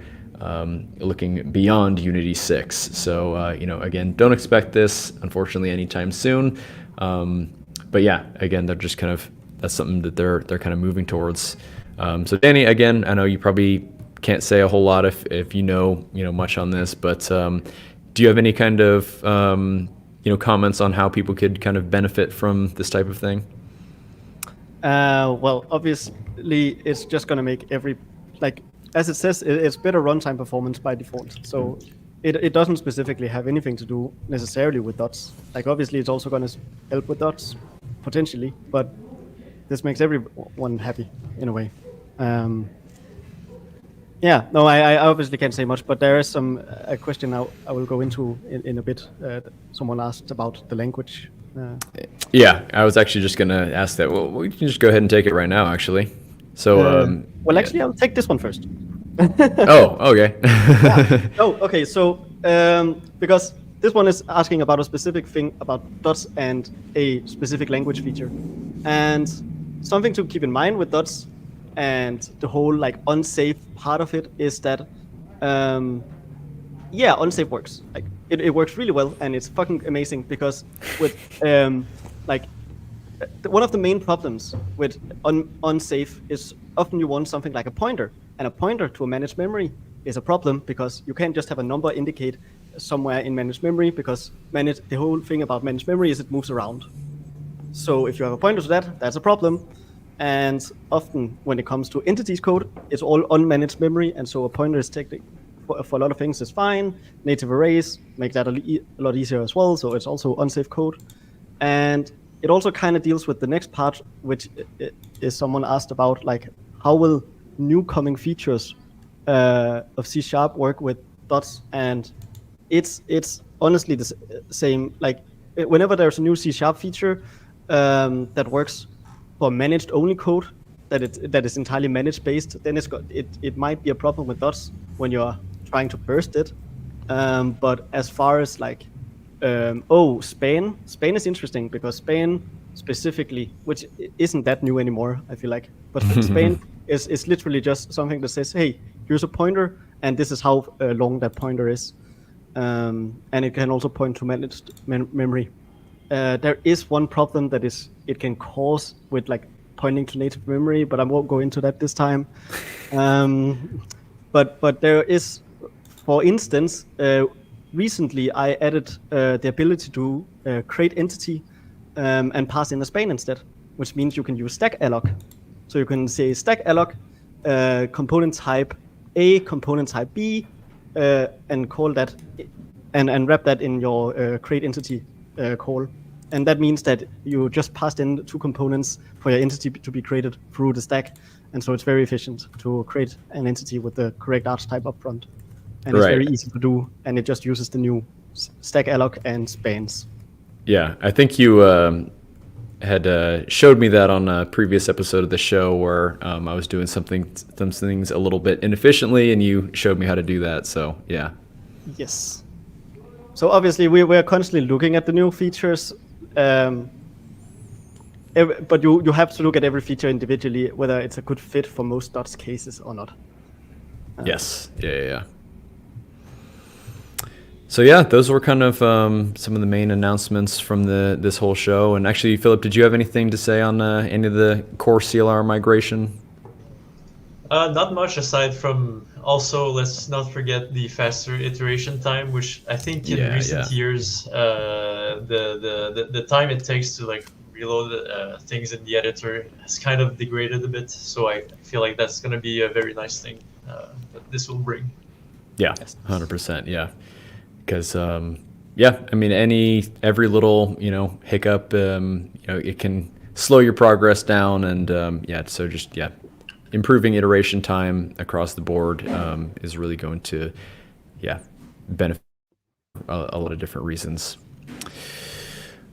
looking beyond Unity 6. So, again, don't expect this, unfortunately, anytime soon. But yeah, again, they're just kind of, that's something that they're kind of moving towards. So Danny, again, I know you probably can't say a whole lot if you know much on this, but do you have any kind of comments on how people could kind of benefit from this type of thing? Well, obviously, it's just going to make as it says, it's better runtime performance by default. So it doesn't specifically have anything to do necessarily with dots. Like, obviously, it's also going to help with dots, potentially, but this makes everyone happy in a way. I obviously can't say much, but there is a question now I will go into in a bit. Someone asked about the language. Yeah, I was actually just going to ask that. Well, we can just go ahead and take it right now, actually. So, actually, I'll take this one first. Oh, okay. Yeah. Oh, okay. So, because this one is asking about a specific thing about dots and a specific language feature, and something to keep in mind with dots and the whole like unsafe part of it is that, unsafe works. Like it works really well, and it's fucking amazing because with one of the main problems with unsafe is often you want something like a pointer, and a pointer to a managed memory is a problem because you can't just have a number indicate somewhere in managed memory, because the whole thing about managed memory is it moves around. So if you have a pointer to that, that's a problem. And often when it comes to entities code, it's all unmanaged memory, and so a pointer is technical for a lot of things is fine. Native arrays make that a lot easier as well, so it's also unsafe code. And it also kind of deals with the next part, which is someone asked about, like, how will new coming features of C# work with dots? And it's honestly the same. Like, whenever there's a new C# feature that works for managed only code, that is entirely managed based, then it might be a problem with dots when you're trying to burst it. But as far as like Spain is interesting because Spain specifically, which isn't that new anymore, I feel like, but Spain is literally just something that says, hey, here's a pointer, and this is how long that pointer is, and it can also point to managed memory. There is one problem that is it can cause with like pointing to native memory, but I won't go into that this time. But there is, for instance, recently I added the ability to create entity and pass in a span instead, which means you can use stack alloc. So you can say stack alloc component type A, component type B, and call that and wrap that in your create entity call. And that means that you just passed in 2 components for your entity to be created through the stack. And so it's very efficient to create an entity with the correct archetype upfront. And it's very easy to do. And it just uses the new stack alloc and spans. Yeah, I think you had showed me that on a previous episode of the show where I was doing some things a little bit inefficiently, and you showed me how to do that. So yeah. Yes. So obviously we're constantly looking at the new features, but you have to look at every feature individually, whether it's a good fit for most dots cases or not. Yes. Yeah. So yeah, those were kind of some of the main announcements from this whole show. And actually, Philip, did you have anything to say on any of the core CLR migration? Not much aside from also let's not forget the faster iteration time, which I think in recent years the time it takes to like reload things in the editor has kind of degraded a bit. So I feel like that's going to be a very nice thing that this will bring. Yeah, 100%. Yeah. Because I mean, every little hiccup, it can slow your progress down, and so just improving iteration time across the board is really going to benefit a lot of different reasons.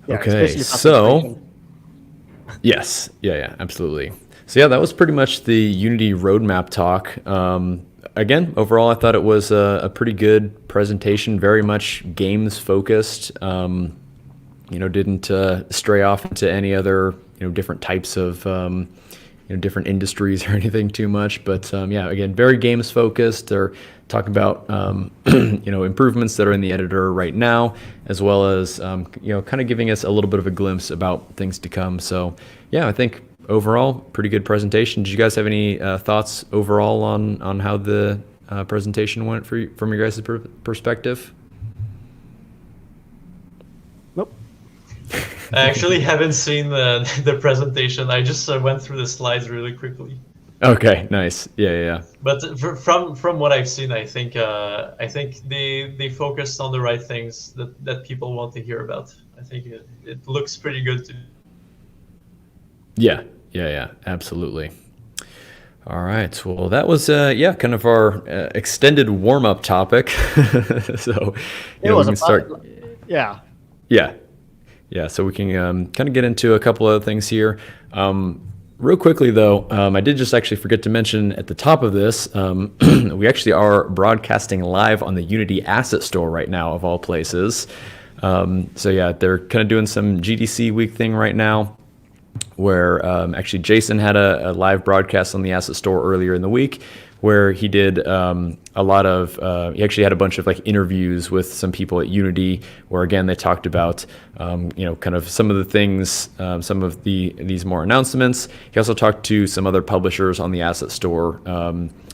Yeah, okay, so yes, absolutely. So yeah, that was pretty much the Unity roadmap talk. Again, overall, I thought it was a pretty good presentation, very much games focused. Didn't stray off into any other different types of different industries or anything too much. But again, very games focused. They're talking about improvements that are in the editor right now, as well as kind of giving us a little bit of a glimpse about things to come. So yeah, I think overall, pretty good presentation. Did you guys have any thoughts overall on how the presentation went from your guys' perspective? Nope. I actually haven't seen the presentation. I just went through the slides really quickly. Okay, nice. Yeah. But from what I've seen, I think they focused on the right things that people want to hear about. I think it looks pretty good to me. Yeah, absolutely. All right. Well, that was kind of our extended warm-up topic. So it was we can start. Yeah. So we can kind of get into a couple other things here. Real quickly, though, I did just actually forget to mention at the top of this, we actually are broadcasting live on the Unity Asset Store right now, of all places. So yeah, they're kind of doing some GDC week thing right now, where actually Jason had a live broadcast on the Asset Store earlier in the week, where he did a lot of, he actually had a bunch of like interviews with some people at Unity, where again, they talked about, kind of some of the things, some of these more announcements. He also talked to some other publishers on the Asset Store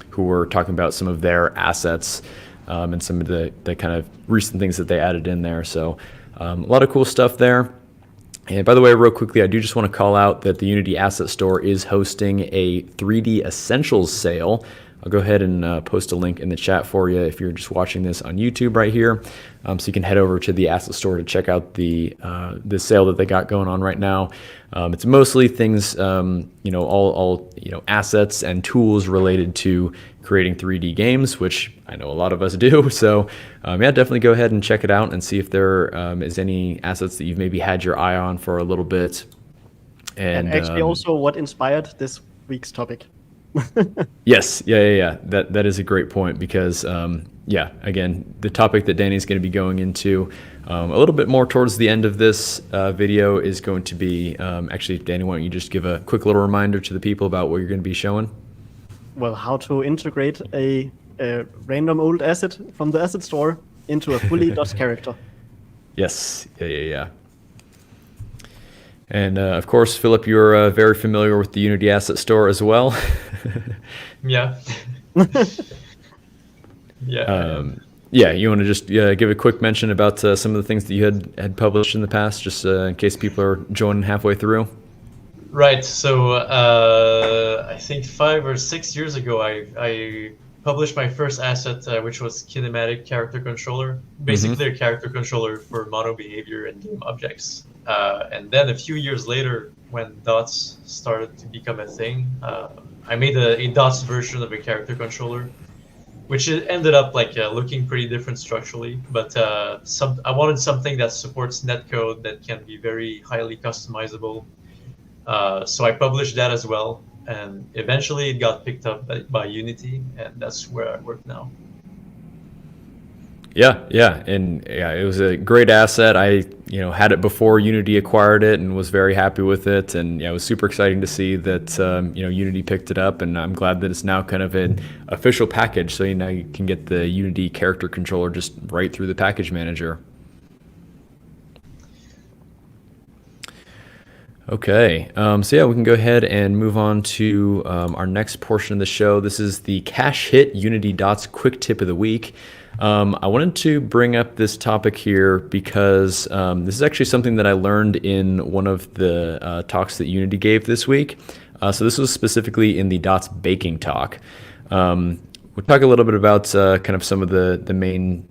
who were talking about some of their assets and some of the kind of recent things that they added in there. So a lot of cool stuff there. And by the way, real quickly, I do just want to call out that the Unity Asset Store is hosting a 3D Essentials sale. I'll go ahead and post a link in the chat for you if you're just watching this on YouTube right here. So you can head over to the Asset Store to check out the sale that they got going on right now. It's mostly things, all assets and tools related to creating 3D games, which I know a lot of us do. So definitely go ahead and check it out and see if there is any assets that you've maybe had your eye on for a little bit. And actually also what inspired this week's topic. Yes, yeah. That is a great point because, again, the topic that Danny's going to be going into a little bit more towards the end of this video is going to be, actually, Danny, why don't you just give a quick little reminder to the people about what you're going to be showing? Well, how to integrate a random old asset from the asset store into a fully DOS character. Yes, yeah. And of course, Philip, you're very familiar with the Unity Asset Store as well. Yeah. Yeah. Yeah, you want to just give a quick mention about some of the things that you had published in the past, just in case people are joining halfway through? Right. So I think 5 or 6 years ago, I published my first asset, which was kinematic character controller, basically a character controller for mono behavior and game objects. And then a few years later, when dots started to become a thing, I made a dots version of a character controller, which ended up like looking pretty different structurally. But I wanted something that supports netcode that can be very highly customizable. So I published that as well, and eventually it got picked up by Unity, and that's where I work now. Yeah, and yeah, it was a great asset. I had it before Unity acquired it and was very happy with it, and yeah, it was super exciting to see that Unity picked it up, and I'm glad that it's now kind of an official package. So now you can get the Unity character controller just right through the package manager. Okay, so yeah, we can go ahead and move on to our next portion of the show. This is the Cache Hit Unity Dots Quick Tip of the Week. I wanted to bring up this topic here because this is actually something that I learned in one of the talks that Unity gave this week. So this was specifically in the Dots Baking talk. We'll talk a little bit about kind of some of the main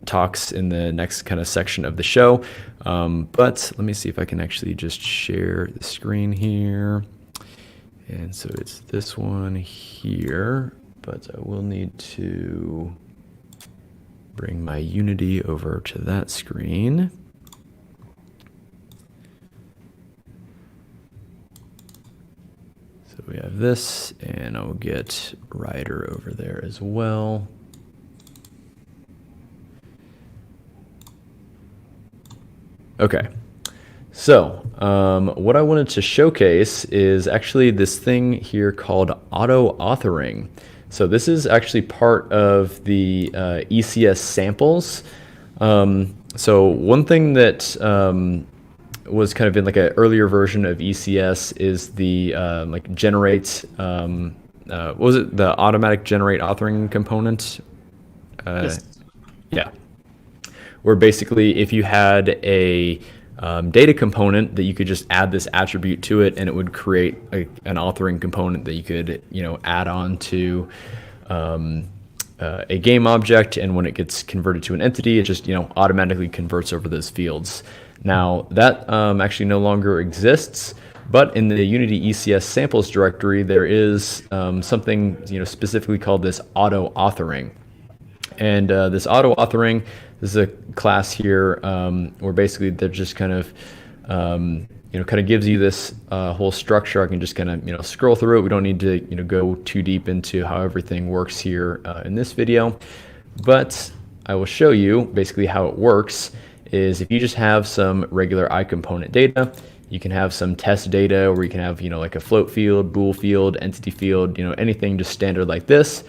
talks in the next kind of section of the show. But let me see if I can actually just share the screen here. And so it's this one here, but I will need to bring my Unity over to that screen. So we have this, and I'll get Ryder over there as well. Okay, so what I wanted to showcase is actually this thing here called auto authoring. So this is actually part of the ECS samples. So one thing that was kind of in like an earlier version of ECS is the like generate, what was it, the automatic generate authoring component? Yes. Yeah. Where basically if you had a data component that you could just add this attribute to it and it would create an authoring component that you could add on to a game object, and when it gets converted to an entity it just automatically converts over those fields. Now that actually no longer exists, but in the Unity ECS samples directory there is something specifically called this auto authoring. And this auto authoring, this is a class here where basically they're just kind of gives you this whole structure. I can just kind of scroll through it. We don't need to go too deep into how everything works here in this video, but I will show you basically how it works. Is if you just have some regular iComponent data, you can have some test data where you can have like a float field, bool field, entity field, anything just standard like this.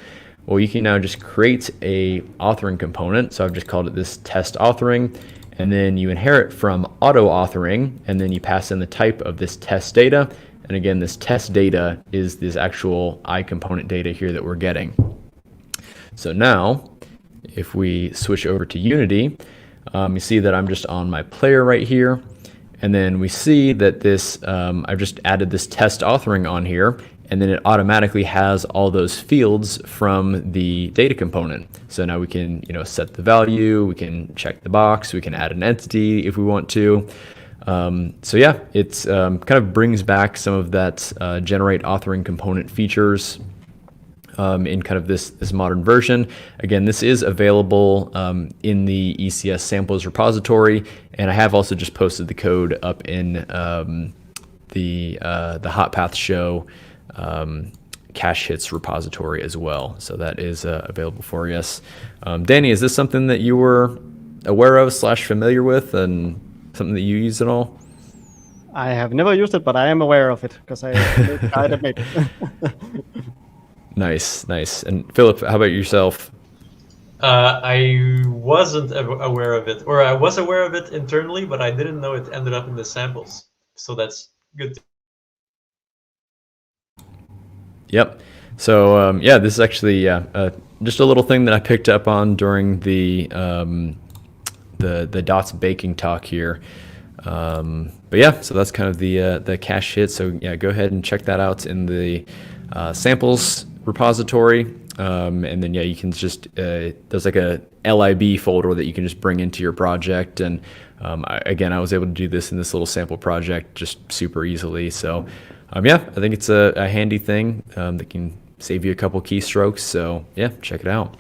Well, you can now just create a authoring component. So I've just called it this test authoring, and then you inherit from auto authoring, and then you pass in the type of this test data. And again, this test data is this actual iComponent data here that we're getting. So now, if we switch over to Unity, you see that I'm just on my player right here. And then we see that this, I've just added this test authoring on here, and then it automatically has all those fields from the data component. So now we can set the value, we can check the box, we can add an entity if we want to. So yeah, it's kind of brings back some of that generate authoring component features in kind of this modern version. Again, this is available in the ECS samples repository, and I have also just posted the code up in the Hot Path Show cache hits repository as well. So that is available for us. Danny, is this something that you were aware of / familiar with, and something that you use at all? I have never used it, but I am aware of it because I made it. Nice. And Philip, how about yourself? I wasn't aware of it, or I was aware of it internally, but I didn't know it ended up in the samples. So that's good. Yep. So yeah, this is actually just a little thing that I picked up on during the dots baking talk here. But yeah, so that's kind of the cache hit. So yeah, go ahead and check that out in the samples repository. And then yeah, you can just there's like a lib folder that you can just bring into your project. And again, I was able to do this in this little sample project just super easily. So yeah, I think it's a handy thing that can save you a couple keystrokes. So yeah, check it out.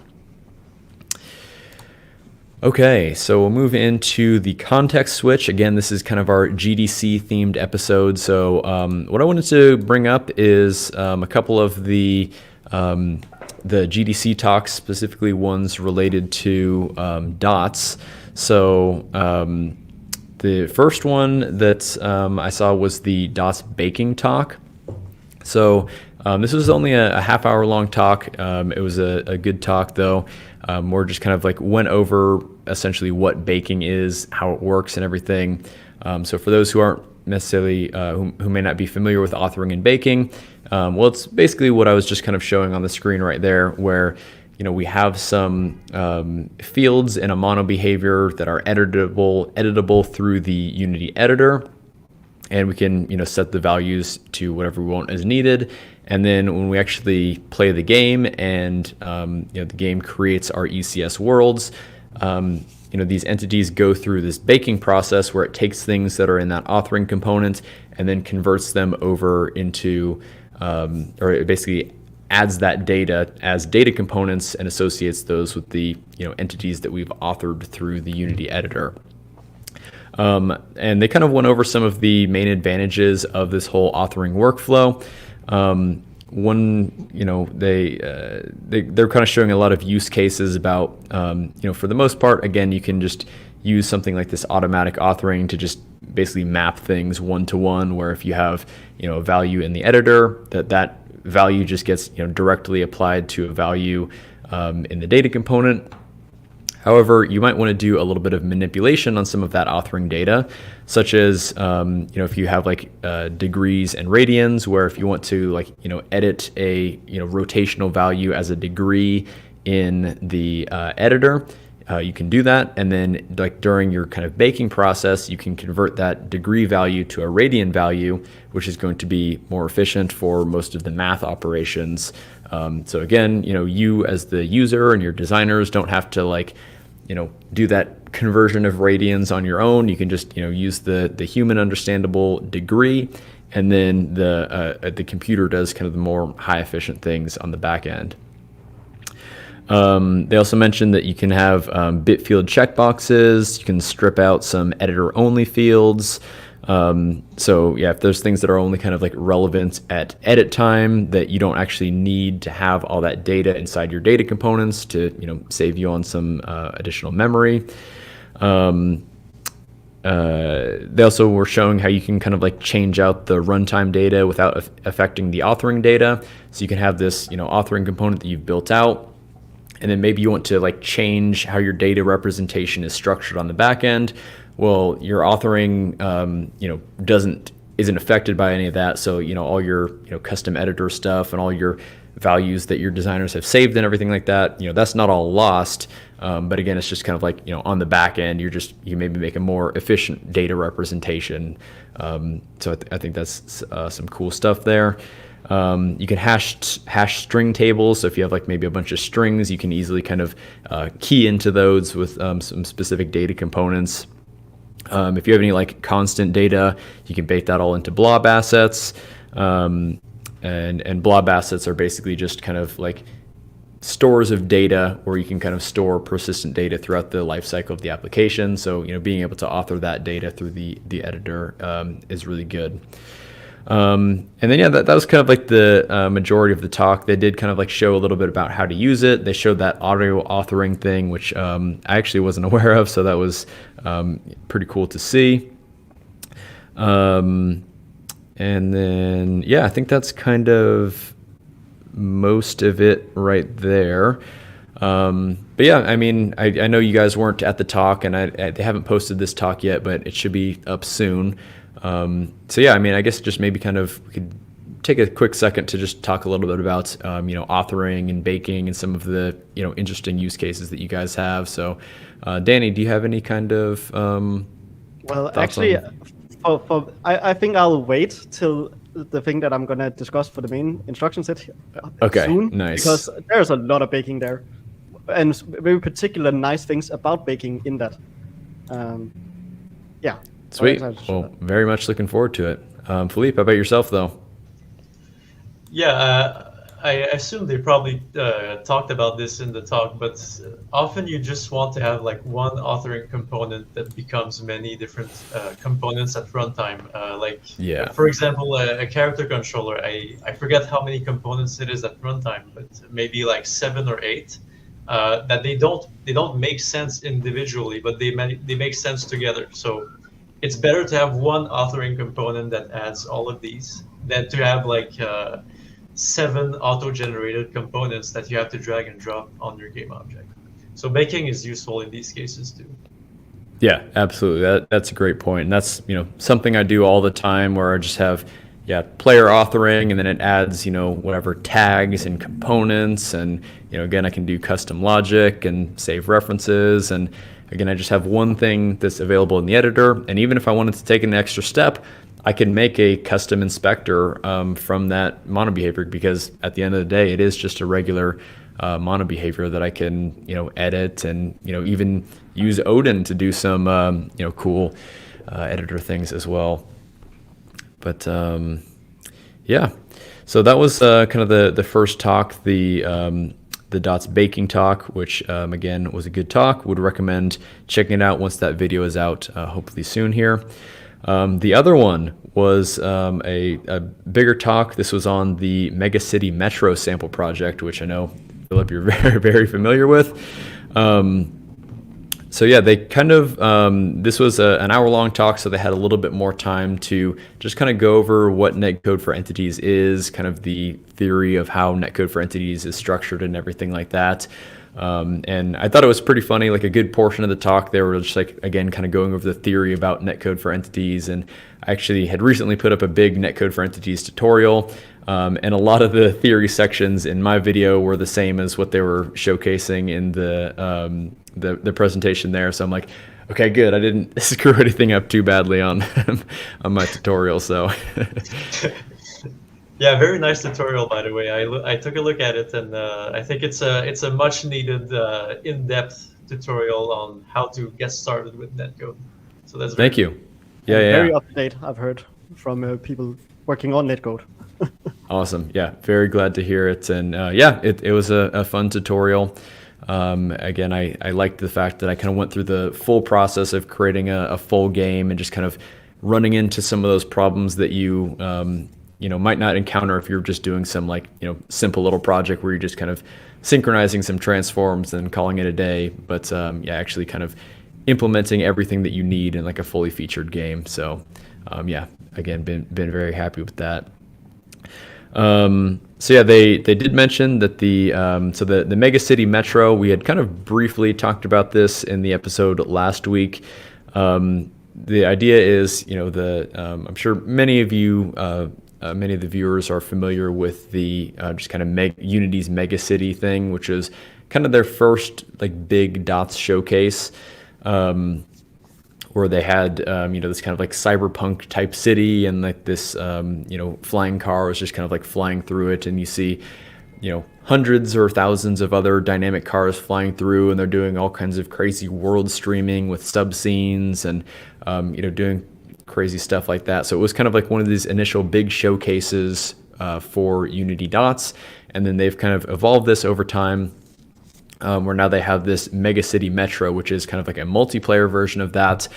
Okay, so we'll move into the context switch. Again, this is kind of our GDC themed episode. So what I wanted to bring up is a couple of the GDC talks, specifically ones related to dots. So the first one that I saw was the dots baking talk. So this was only a half-hour long talk. It was a good talk, though. More just kind of like went over essentially what baking is, how it works, and everything. So for those who aren't necessarily, who may not be familiar with authoring and baking, well, it's basically what I was just kind of showing on the screen right there, where we have some fields in a mono behavior that are editable through the Unity editor. And we can, set the values to whatever we want as needed. And then when we actually play the game and, the game creates our ECS worlds, these entities go through this baking process where it takes things that are in that authoring component and then converts them over into, or it basically adds that data as data components and associates those with the, entities that we've authored through the Unity editor. And they kind of went over some of the main advantages of this whole authoring workflow. They're kind of showing a lot of use cases about, for the most part, again, you can just use something like this automatic authoring to just basically map things one-to-one, where if you have, a value in the editor, that value just gets, directly applied to a value in the data component. However, you might want to do a little bit of manipulation on some of that authoring data, such as, if you have like degrees and radians, where if you want to edit a, rotational value as a degree in the editor, you can do that. And then during your kind of baking process, you can convert that degree value to a radian value, which is going to be more efficient for most of the math operations. So again, you as the user and your designers don't have to do that conversion of radians on your own. You can just, use the human understandable degree, and then the computer does kind of the more high efficient things on the back end. They also mentioned that you can have bit field checkboxes. You can strip out some editor only fields. So yeah, if there's things that are only kind of relevant at edit time that you don't actually need to have all that data inside your data components to, save you on some additional memory. They also were showing how you can kind of change out the runtime data without affecting the authoring data. So you can have this, authoring component that you've built out, and then maybe you want to change how your data representation is structured on the back end. Well, your authoring, isn't affected by any of that. So, all your, custom editor stuff and all your values that your designers have saved and everything like that, that's not all lost. But again, it's just kind of on the back end, you maybe make a more efficient data representation. So I think that's some cool stuff there. You can hash string tables. So if you have maybe a bunch of strings, you can easily kind of key into those with some specific data components. If you have any constant data, you can bake that all into blob assets. And blob assets are basically just kind of stores of data where you can kind of store persistent data throughout the life cycle of the application. So, being able to author that data through the editor is really good. And then, yeah, that was kind of the majority of the talk. They did kind of show a little bit about how to use it. They showed that audio authoring thing, which I actually wasn't aware of. So that was pretty cool to see. And then, yeah, I think that's kind of most of it right there. But yeah, I mean, I know you guys weren't at the talk, and they haven't posted this talk yet, but it should be up soon. So yeah, I mean, I guess just maybe kind of we could take a quick second to just talk a little bit about authoring and baking and some of the interesting use cases that you guys have. So, Danny, do you have any kind of Well, thoughts actually, on- I think I'll wait till the thing that I'm gonna discuss for the main instruction set Okay, soon, nice. because there's a lot of baking there, and very particular nice things about baking in that. Yeah. Sweet. Very excited to show Well, that. very much looking forward to it. Philippe, how about yourself, though? Yeah, I assume they probably talked about this in the talk, but often you just want to have like one authoring component that becomes many different components at runtime. Yeah. For example, a character controller. I forget how many components it is at runtime, but maybe like 7 or 8. That they don't make sense individually, but they make sense together. So it's better to have one authoring component that adds all of these than to have like 7 auto-generated components that you have to drag and drop on your game object. So baking is useful in these cases too. Yeah, absolutely. That's a great point. And that's, something I do all the time where I just have, player authoring, and then it adds, whatever tags and components. And, again, I can do custom logic and save references. And again, I just have one thing that's available in the editor. And even if I wanted to take an extra step, I can make a custom inspector from that mono behavior, because at the end of the day, it is just a regular mono behavior that I can, edit and, even use Odin to do some, cool editor things as well. But yeah, so that was kind of the first talk, the Dots baking talk, which again was a good talk. Would recommend checking it out once that video is out, hopefully soon here. The other one was a bigger talk. This was on the Mega City Metro sample project, which I know, Philip, you're very, very familiar with. So yeah, they kind of, this was an hour-long talk, so they had a little bit more time to just kind of go over what netcode for entities is, kind of the theory of how netcode for entities is structured and everything like that. And I thought it was pretty funny, like a good portion of the talk, they were just like, again, kind of going over the theory about netcode for entities. And I actually had recently put up a big netcode for entities tutorial. And a lot of the theory sections in my video were the same as what they were showcasing in the presentation there. So I'm like, okay, good. I didn't screw anything up too badly on on my tutorial. So Yeah, very nice tutorial, by the way. I took a look at it, and I think it's a much needed in-depth tutorial on how to get started with netcode. So that's very thank you. And Yeah, very yeah. up to date, I've heard from people working on netcode. Awesome. Yeah, very glad to hear it. And yeah, it was a fun tutorial. Again, I liked the fact that I kind of went through the full process of creating a full game and just kind of running into some of those problems that you might not encounter if you're just doing some simple little project where you're just kind of synchronizing some transforms and calling it a day. But yeah, actually kind of implementing everything that you need in like a fully featured game. So yeah, again, been very happy with that. So yeah, they did mention that the Mega City Metro, we had kind of briefly talked about this in the episode last week. The idea is, I'm sure many of you, many of the viewers are familiar with the just kind of Unity's Mega City thing, which is kind of their first like big dots showcase. Where they had, this kind of like cyberpunk type city, and like this, flying car was just kind of like flying through it, and you see, hundreds or thousands of other dynamic cars flying through, and they're doing all kinds of crazy world streaming with sub scenes and, doing crazy stuff like that. So it was kind of like one of these initial big showcases for Unity Dots, and then they've kind of evolved this over time. Where now they have this Mega City Metro, which is kind of like a multiplayer version of that,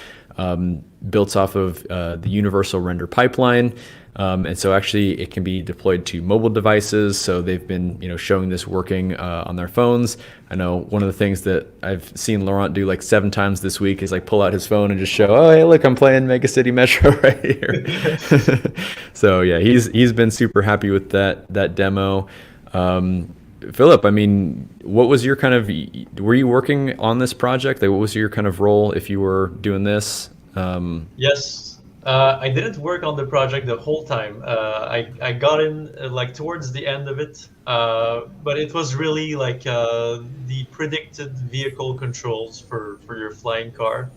built off of the universal render pipeline. And so actually it can be deployed to mobile devices. So they've been, showing this working on their phones. I know one of the things that I've seen Laurent do like 7 times this week is like pull out his phone and just show, oh, hey, look, I'm playing Mega City Metro right here. So yeah, he's been super happy with that demo. Philip, I mean, what was your kind of, were you working on this project? Like, what was your kind of role if you were doing this? Yes, I didn't work on the project the whole time. I got in like towards the end of it, but it was really like the predicted vehicle controls for your flying car.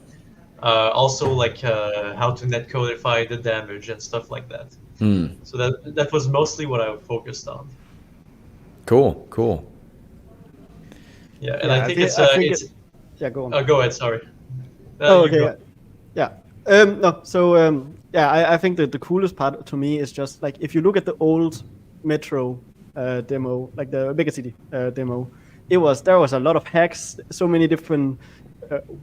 Also like how to net codify the damage and stuff like that. So that was mostly what I focused on. Cool, cool. Yeah, and Yeah, I think yeah, go on. Go ahead. Sorry. Oh, You okay. go. Yeah. No. So yeah, I think that the coolest part to me is just like if you look at the old Metro demo, like the Megacity demo, there was a lot of hacks, so many different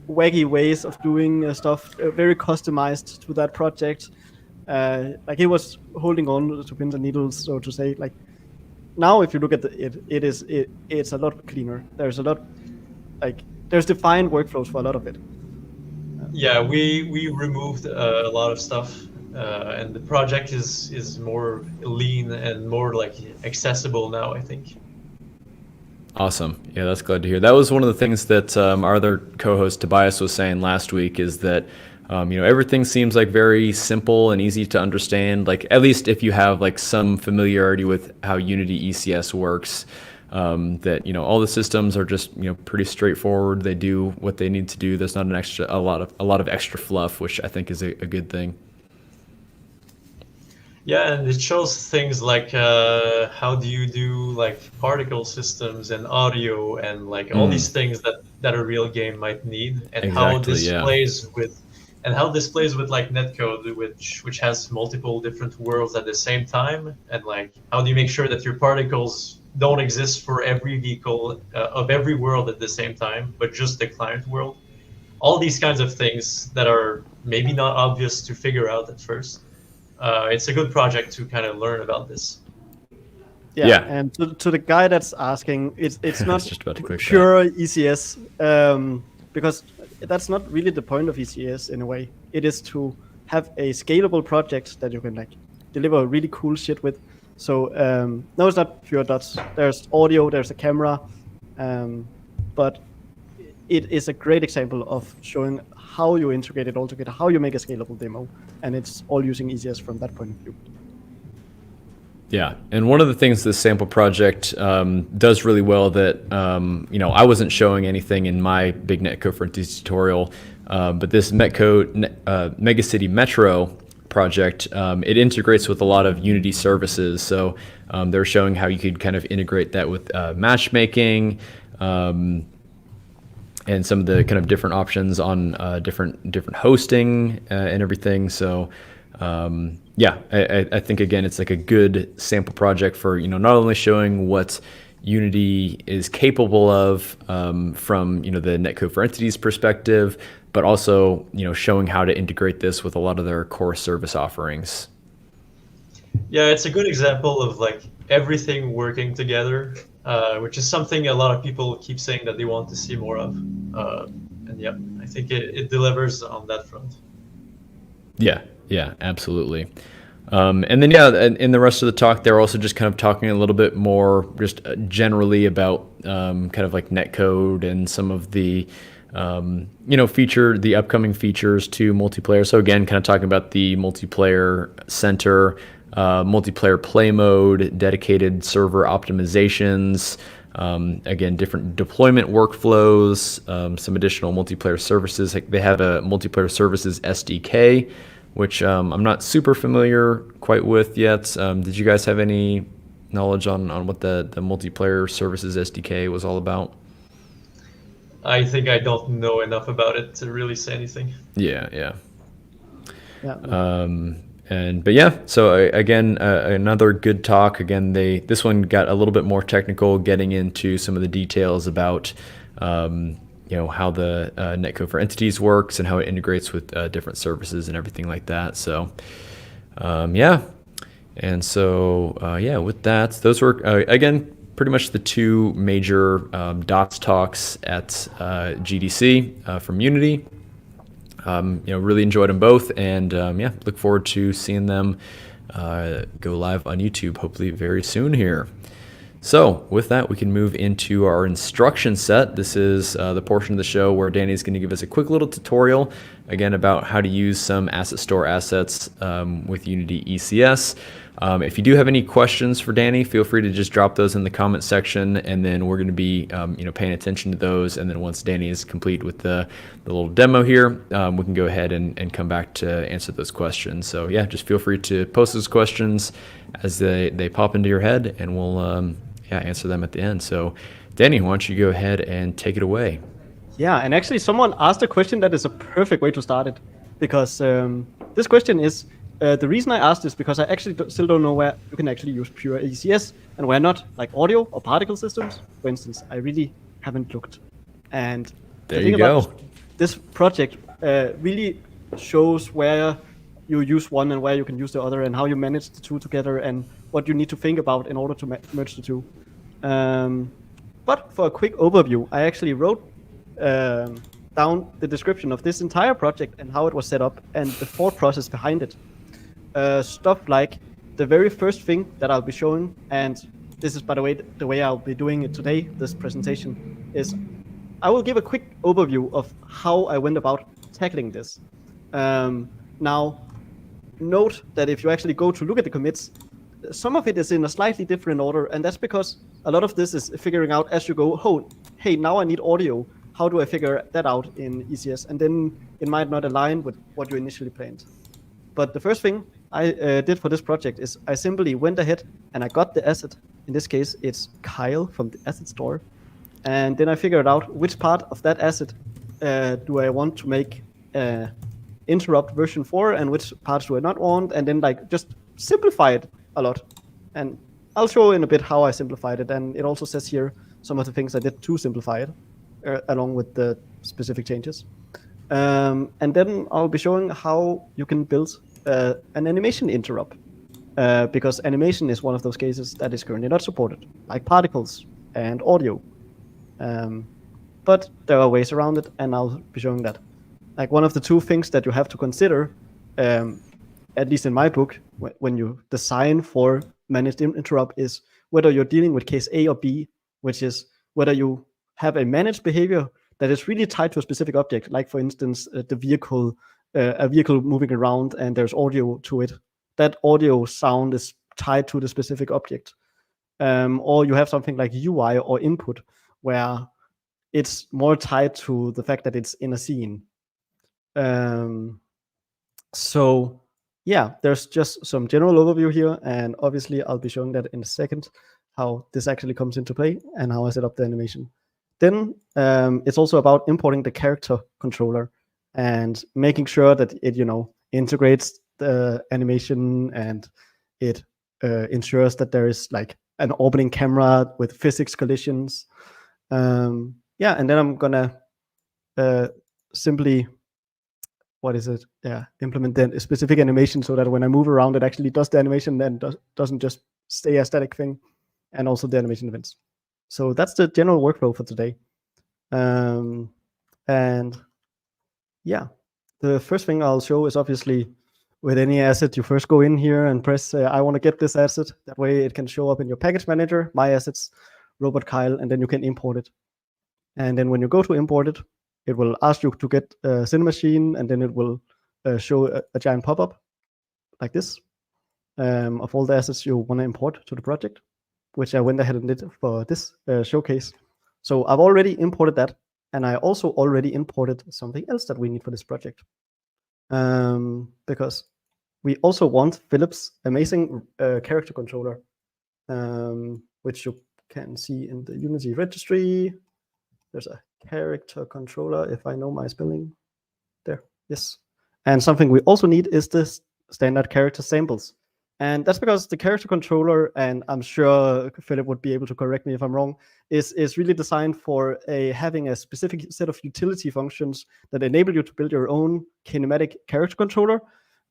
wacky ways of doing stuff, very customized to that project. Like he was holding on to pins and needles, so to say. Like now, if you look at it's a lot cleaner. There's a lot there's defined workflows for a lot of it. Yeah, we removed a lot of stuff, and the project is more lean and more like accessible now, I think. Awesome. Yeah, that's glad to hear. That was one of the things that our other co-host Tobias was saying last week is that everything seems like very simple and easy to understand. Like at least if you have like some familiarity with how Unity ECS works, that all the systems are just pretty straightforward. They do what they need to do. There's not a lot of extra fluff, which I think is a good thing. Yeah, and it shows things like how do you do like particle systems and audio and like all these things that a real game might need, and Exactly, yeah. how displays with like netcode, which has multiple different worlds at the same time, and like how do you make sure that your particles don't exist for every vehicle of every world at the same time, but just the client world. All these kinds of things that are maybe not obvious to figure out at first. It's a good project to kind of learn about this. Yeah. And to the guy that's asking, it's not just about to click pure ECS, because that's not really the point of ECS in a way. It is to have a scalable project that you can like deliver really cool shit with. So no, it's not pure dots. There's audio, there's a camera, but it is a great example of showing how you integrate it all together, how you make a scalable demo, and it's all using ECS from that point of view. Yeah, and one of the things this sample project does really well that I wasn't showing anything in my big netcode for Enthusiast tutorial, but this Megacity Metro project, it integrates with a lot of Unity services. So they're showing how you could kind of integrate that with matchmaking and some of the kind of different options on different hosting and everything. So yeah, I think again it's like a good sample project for not only showing what Unity is capable of from the netcode for entities perspective, but also showing how to integrate this with a lot of their core service offerings. Yeah, it's a good example of like everything working together, which is something a lot of people keep saying that they want to see more of. And yeah, I think it delivers on that front. Yeah, absolutely. And then in the rest of the talk, they're also just kind of talking a little bit more just generally about kind of like netcode and some of the the upcoming features to multiplayer. So again, kind of talking about the multiplayer center, multiplayer play mode, dedicated server optimizations, again, different deployment workflows, some additional multiplayer services. They have a multiplayer services SDK, which I'm not super familiar quite with yet. Did you guys have any knowledge on what the multiplayer services SDK was all about? I think I don't know enough about it to really say anything. Yeah. But yeah, so again, another good talk. Again, this one got a little bit more technical, getting into some of the details about how the netcode for entities works and how it integrates with different services and everything like that. So yeah, and so yeah, with that, those were again pretty much the two major DOTS talks at GDC from Unity. Really enjoyed them both, and yeah, look forward to seeing them go live on YouTube hopefully very soon here. So with that, we can move into our instruction set. This is the portion of the show where Danny is going to give us a quick little tutorial, again, about how to use some asset store assets with Unity ECS. If you do have any questions for Danny, feel free to just drop those in the comment section, and then we're going to be paying attention to those. And then once Danny is complete with the little demo here, we can go ahead and come back to answer those questions. So yeah, just feel free to post those questions as they pop into your head, and we'll answer them at the end. So Danny, why don't you go ahead and take it away? Yeah, and actually someone asked a question that is a perfect way to start it, because this question is, the reason I asked is because I actually still don't know where you can actually use pure ECS and where not, like audio or particle systems, for instance. I really haven't looked. And there you go. This project really shows where you use one and where you can use the other, and how you manage the two together, and what you need to think about in order to merge the two. But for a quick overview, I actually wrote down the description of this entire project and how it was set up and the thought process behind it. Stuff like the very first thing that I'll be showing, and this is, by the way I'll be doing it today, this presentation, is I will give a quick overview of how I went about tackling this. Now, note that if you actually go to look at the commits, some of it is in a slightly different order, and that's because a lot of this is figuring out as you go, oh, hey, now I need audio. How do I figure that out in ECS? And then it might not align with what you initially planned. But the first thing I did for this project is I simply went ahead and I got the asset. In this case, it's Kyle from the asset store. And then I figured out which part of that asset do I want to make interrupt version 4 and which parts do I not want, and then like just simplify it a lot. And I'll show in a bit how I simplified it, and it also says here some of the things I did to simplify it along with the specific changes. And then I'll be showing how you can build an animation interrupt, because animation is one of those cases that is currently not supported, like particles and audio. But there are ways around it, and I'll be showing that. Like one of the two things that you have to consider, at least in my book, when you design for managed interrupt, is whether you're dealing with case A or B, which is whether you have a managed behavior that is really tied to a specific object, like for instance, the vehicle, a vehicle moving around and there's audio to it. That audio sound is tied to the specific object. Or you have something like UI or input, where it's more tied to the fact that it's in a scene. So yeah, there's just some general overview here, and obviously I'll be showing that in a second, how this actually comes into play and how I set up the animation. Then it's also about importing the character controller and making sure that it, integrates the animation, and it ensures that there is like an orbiting camera with physics collisions. Yeah, and then I'm gonna simply, implement the specific animation so that when I move around, it actually does the animation and doesn't just stay a static thing, and also the animation events. So that's the general workflow for today. And yeah, the first thing I'll show is obviously with any asset, you first go in here and press, I want to get this asset. That way it can show up in your package manager, my assets, robot Kyle, and then you can import it. And then when you go to import it, it will ask you to get a Cinemachine, and then it will show a giant pop-up like this of all the assets you want to import to the project, which I went ahead and did for this showcase. So I've already imported that, and I also already imported something else that we need for this project. Because we also want Philip's amazing character controller, which you can see in the Unity registry. There's a character controller, if I know my spelling. There, yes. And something we also need is this standard character samples. And that's because the character controller, and I'm sure Philip would be able to correct me if I'm wrong, is really designed for having a specific set of utility functions that enable you to build your own kinematic character controller.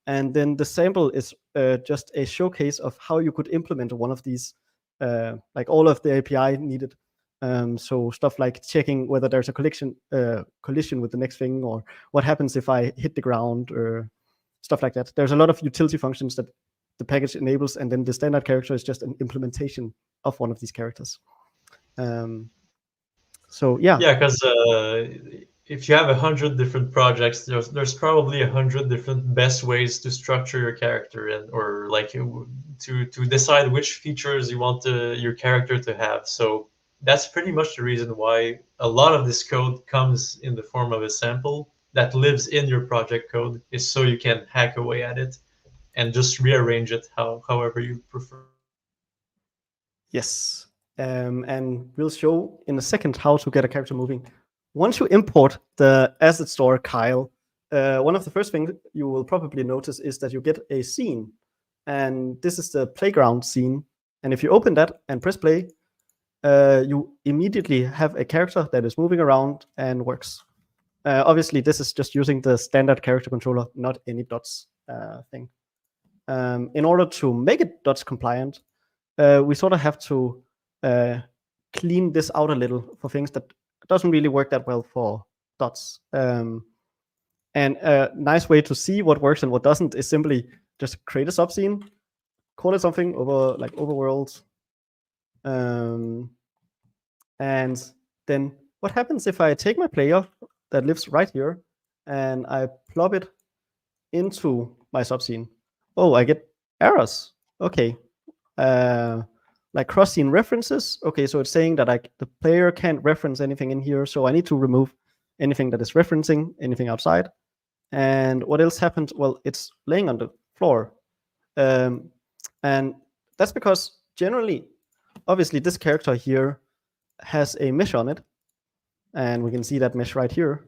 And then the sample is just a showcase of how you could implement one of these, like all of the API needed. So stuff like checking whether there's a collision with the next thing, or what happens if I hit the ground, or stuff like that. There's a lot of utility functions that the package enables, and then the standard character is just an implementation of one of these characters. So yeah. Yeah, because if you have 100 different projects, there's probably 100 different best ways to structure your character or like to decide which features you want your character to have. So that's pretty much the reason why a lot of this code comes in the form of a sample that lives in your project code, is so you can hack away at it and just rearrange it however you prefer. Yes. And we'll show in a second how to get a character moving. Once you import the asset store Kyle, one of the first things you will probably notice is that you get a scene. And this is the playground scene. And if you open that and press play, you immediately have a character that is moving around and works. Obviously, this is just using the standard character controller, not any dots thing. In order to make it dots compliant, we sort of have to clean this out a little for things that doesn't really work that well for dots. And a nice way to see what works and what doesn't is simply just create a subscene, call it something over like overworld. And then what happens if I take my player that lives right here and I plop it into my subscene? Oh, I get errors. Okay. Like cross-scene references. Okay, so it's saying that the player can't reference anything in here, so I need to remove anything that is referencing anything outside. And what else happened? Well, it's laying on the floor. And that's because generally, obviously, this character here has a mesh on it. And we can see that mesh right here.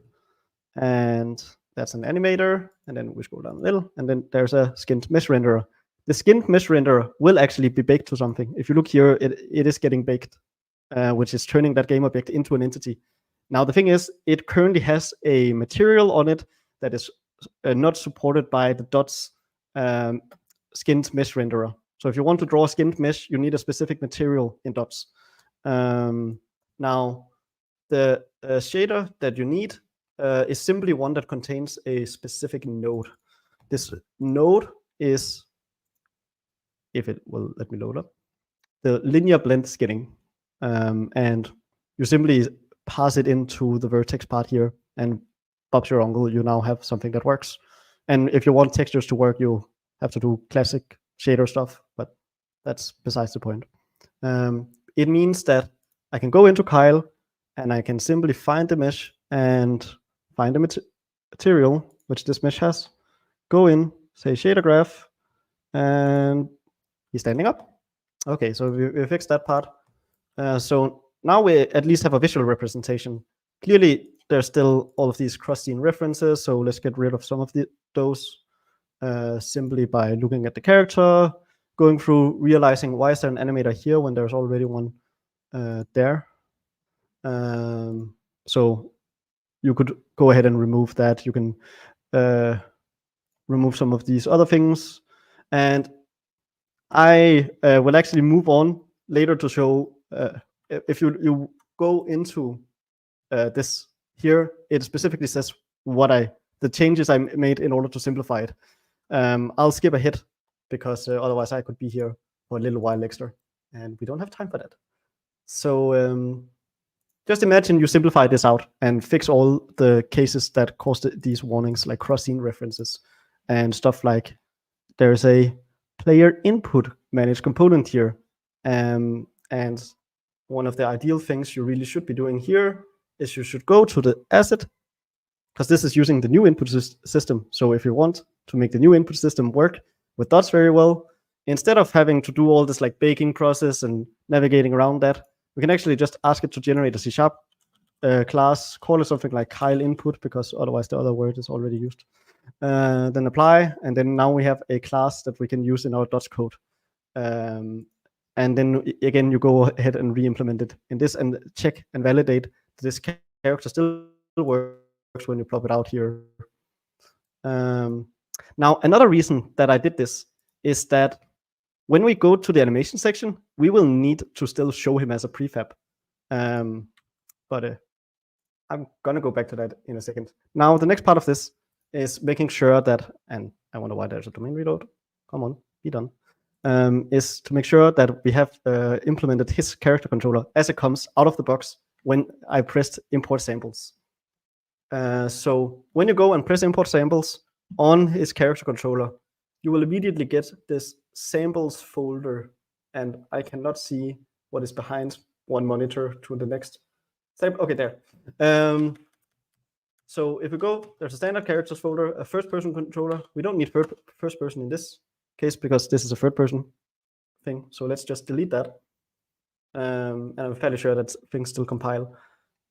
And that's an animator. And then we scroll down a little. And then there's a skinned mesh renderer. The skinned mesh renderer will actually be baked to something. If you look here, it is getting baked, which is turning that game object into an entity. Now, the thing is, it currently has a material on it that is not supported by the dots skinned mesh renderer. So if you want to draw a skinned mesh, you need a specific material in dots. Now, the shader that you need is simply one that contains a specific node. This node is, if it will let me load up, the linear blend skinning. And you simply pass it into the vertex part here, and Bob's your uncle, you now have something that works. And if you want textures to work, you have to do classic shader stuff, but that's besides the point. It means that I can go into Kyle and I can simply find the mesh and find the material, which this mesh has, go in, say shader graph, and he's standing up. Okay, so we fixed that part. So now we at least have a visual representation. Clearly, there's still all of these cross-scene references, so let's get rid of some of those simply by looking at the character, going through, realizing why is there an animator here when there's already one there. So you could go ahead and remove that. You can remove some of these other things. And I will actually move on later to show, if you go into this here, it specifically says the changes I made in order to simplify it. I'll skip ahead because otherwise I could be here for a little while extra, and we don't have time for that. So just imagine you simplify this out and fix all the cases that caused these warnings, like cross-scene references and stuff like there's a player input managed component here. And one of the ideal things you really should be doing here is you should go to the asset, because this is using the new input system. So if you want to make the new input system work with dots very well, instead of having to do all this like baking process and navigating around that, we can actually just ask it to generate a C# class, call it something like Kyle input, because otherwise the other word is already used. Then apply, and then now we have a class that we can use in our dots code. And then again, you go ahead and re-implement it in this and check and validate that this character still works when you plop it out here. Now, another reason that I did this is that when we go to the animation section, we will need to still show him as a prefab. But I'm going to go back to that in a second. Now, the next part of this is making sure that, and I wonder why there's a domain reload. Come on, be done. is to make sure that we have implemented his character controller as it comes out of the box when I pressed import samples. So when you go and press import samples on his character controller, you will immediately get this samples folder, and I cannot see what is behind one monitor to the next. Okay, there. So if we go, there's a standard characters folder, a first-person controller. We don't need first person in this case because this is a third-person thing. So let's just delete that. And I'm fairly sure that things still compile.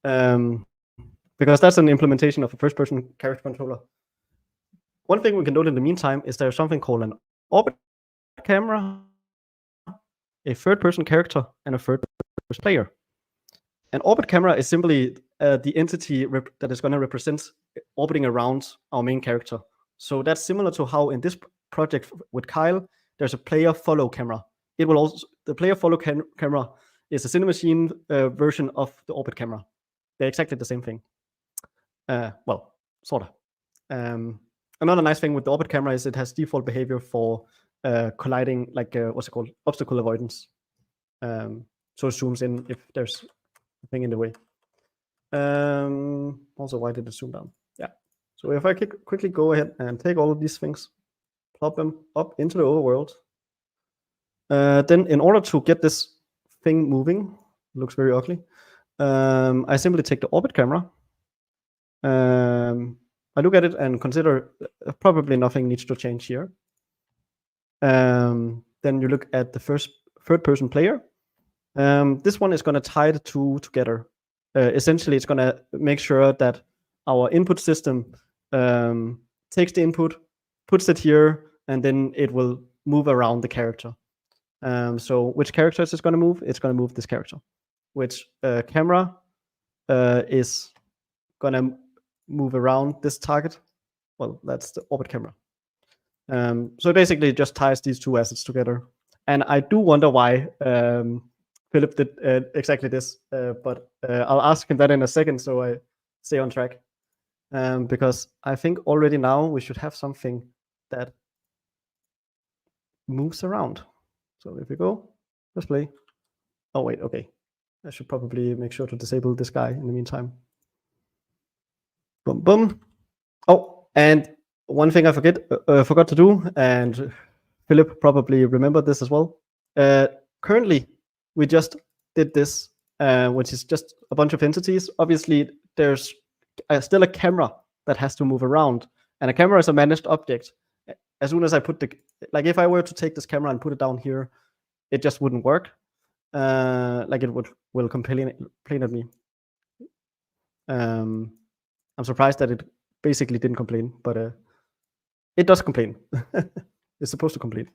Because that's an implementation of a first-person character controller. One thing we can note in the meantime is there's something called an orbit camera, a third-person character, and a third-person player. An orbit camera is simply the entity that is going to represent orbiting around our main character. So that's similar to how in this project with Kyle, there's a player follow camera. It will also, the player follow camera is a Cinemachine version of the orbit camera. They're exactly the same thing. Well, sort of. Another nice thing with the orbit camera is it has default behavior for colliding, like what's it called, obstacle avoidance. So it zooms in if there's a thing in the way. Also, why did it zoom down? Yeah. So if I quickly go ahead and take all of these things, plop them up into the overworld, then in order to get this thing moving, looks very ugly, I simply take the orbit camera. I look at it and consider probably nothing needs to change here. Then you look at the third-person player. This one is going to tie the two together. Essentially, it's going to make sure that our input system takes the input, puts it here, and then it will move around the character. So which character is it going to move? It's going to move this character. Which camera is going to move around this target? Well, that's the orbit camera. So basically it just ties these two assets together. And I do wonder why Philip did exactly this, but I'll ask him that in a second so I stay on track. Because I think already now we should have something that moves around. So if we go, let's play. Oh wait, okay. I should probably make sure to disable this guy in the meantime. Boom, boom. Oh, and one thing I forgot to do, and Philip probably remembered this as well. Currently, we just did this, which is just a bunch of entities. Obviously, there's still a camera that has to move around, and a camera is a managed object. As soon as I put like if I were to take this camera and put it down here, it just wouldn't work. Like it will complain at me. I'm surprised that it basically didn't complain, but it does complain. It's supposed to complain.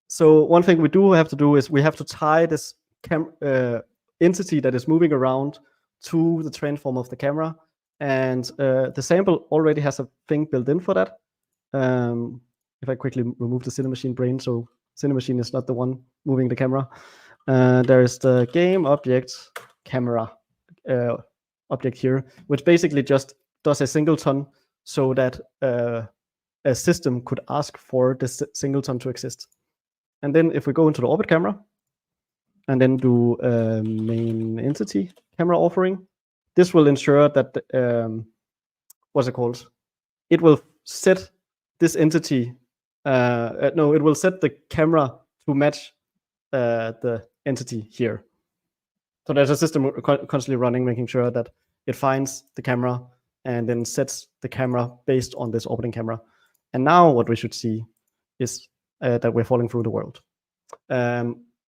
So one thing we do have to do is we have to tie this entity that is moving around to the transform of the camera, and the sample already has a thing built in for that. If I quickly remove the Cinemachine brain, so Cinemachine is not the one moving the camera. There is the game object camera object here, which basically just does a singleton so that a system could ask for this singleton to exist. And then if we go into the orbit camera and then do main entity camera offering, this will ensure that what's it called? It will set this entity. No, it will set the camera to match the entity here. So there's a system constantly running, making sure that it finds the camera and then sets the camera based on this orbiting camera. And now what we should see is that we're falling through the world.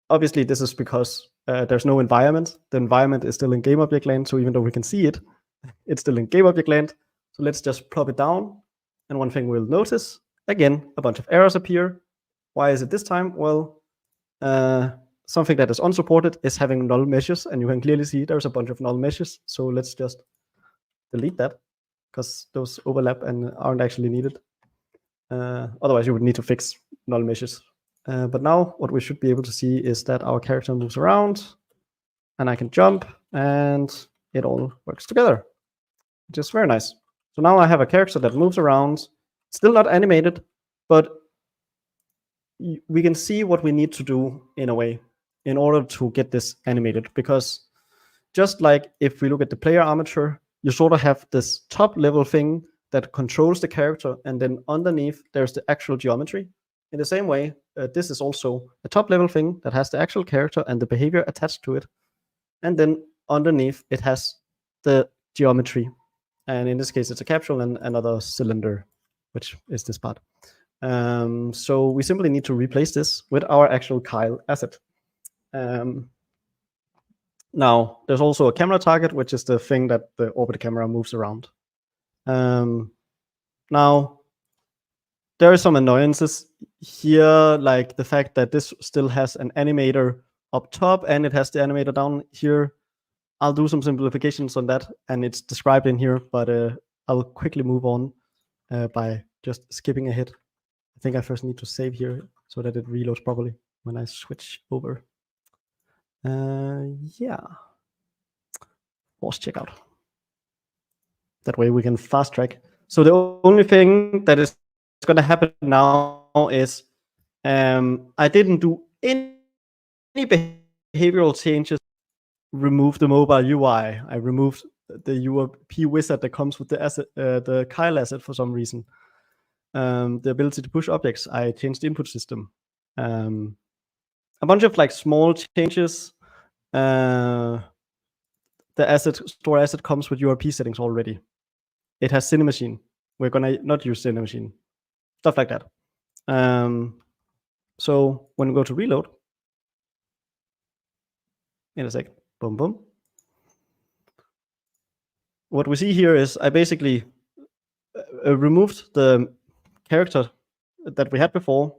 Obviously, this is because there's no environment. The environment is still in game object land, so even though we can see it, it's still in game object land. So let's just plop it down. And one thing we'll notice, again, a bunch of errors appear. Why is it this time? Well, something that is unsupported is having null meshes, and you can clearly see there's a bunch of null meshes. So let's just delete that, because those overlap and aren't actually needed. Otherwise, you would need to fix null meshes. But now what we should be able to see is that our character moves around, and I can jump, and it all works together, which is very nice. So now I have a character that moves around, still not animated, but we can see what we need to do in a way in order to get this animated, because just like if we look at the player armature, you sort of have this top level thing that controls the character, and then underneath there's the actual geometry. In the same way, this is also a top level thing that has the actual character and the behavior attached to it, and then underneath it has the geometry, and in this case it's a capsule and another cylinder, which is this part. So we simply need to replace this with our actual Kyle asset. Now, there's also a camera target, which is the thing that the orbit camera moves around. Now, there are some annoyances here, like the fact that this still has an animator up top and it has the animator down here. I'll do some simplifications on that, and it's described in here, but I'll quickly move on by just skipping ahead. I think I first need to save here so that it reloads properly when I switch over. Yeah. Force checkout. That way we can fast track. So the only thing that is going to happen now is I didn't do any behavioral changes. Remove the mobile UI. I removed the URP wizard that comes with the asset, the Kyle asset for some reason. The ability to push objects. I changed the input system. A bunch of like small changes. The store asset comes with URP settings already. It has Cinemachine. We're gonna not use Cinemachine. Stuff like that. So when we go to reload, in a sec, boom, boom. What we see here is I basically removed the character that we had before,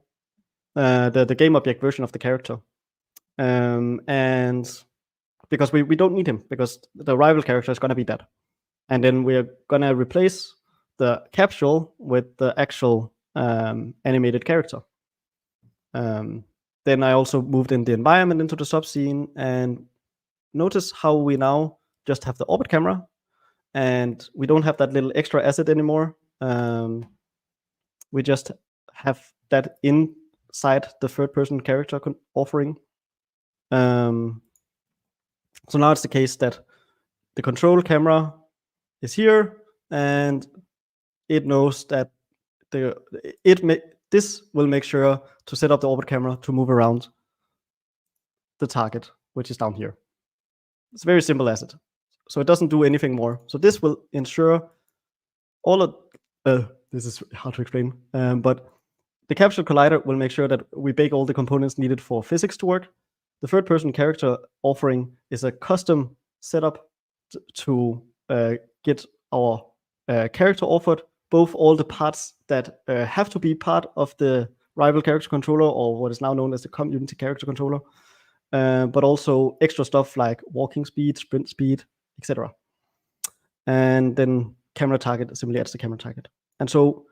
the game object version of the character. And because we don't need him, because the rival character is going to be dead. And then we're going to replace the capsule with the actual animated character. Then I also moved in the environment into the subscene, and notice how we now just have the orbit camera, and we don't have that little extra asset anymore. We just have that inside the third-person character offering. So now it's the case that the control camera is here, and it knows that this will make sure to set up the orbit camera to move around the target, which is down here. It's a very simple asset, so it doesn't do anything more. So this will ensure all of this is hard to explain, but the capsule collider will make sure that we bake all the components needed for physics to work. The third-person character offering is a custom setup to get our character offered both all the parts that have to be part of the rival character controller, or what is now known as the community character controller, but also extra stuff like walking speed, sprint speed, etc. And then camera target simply adds the camera target. And so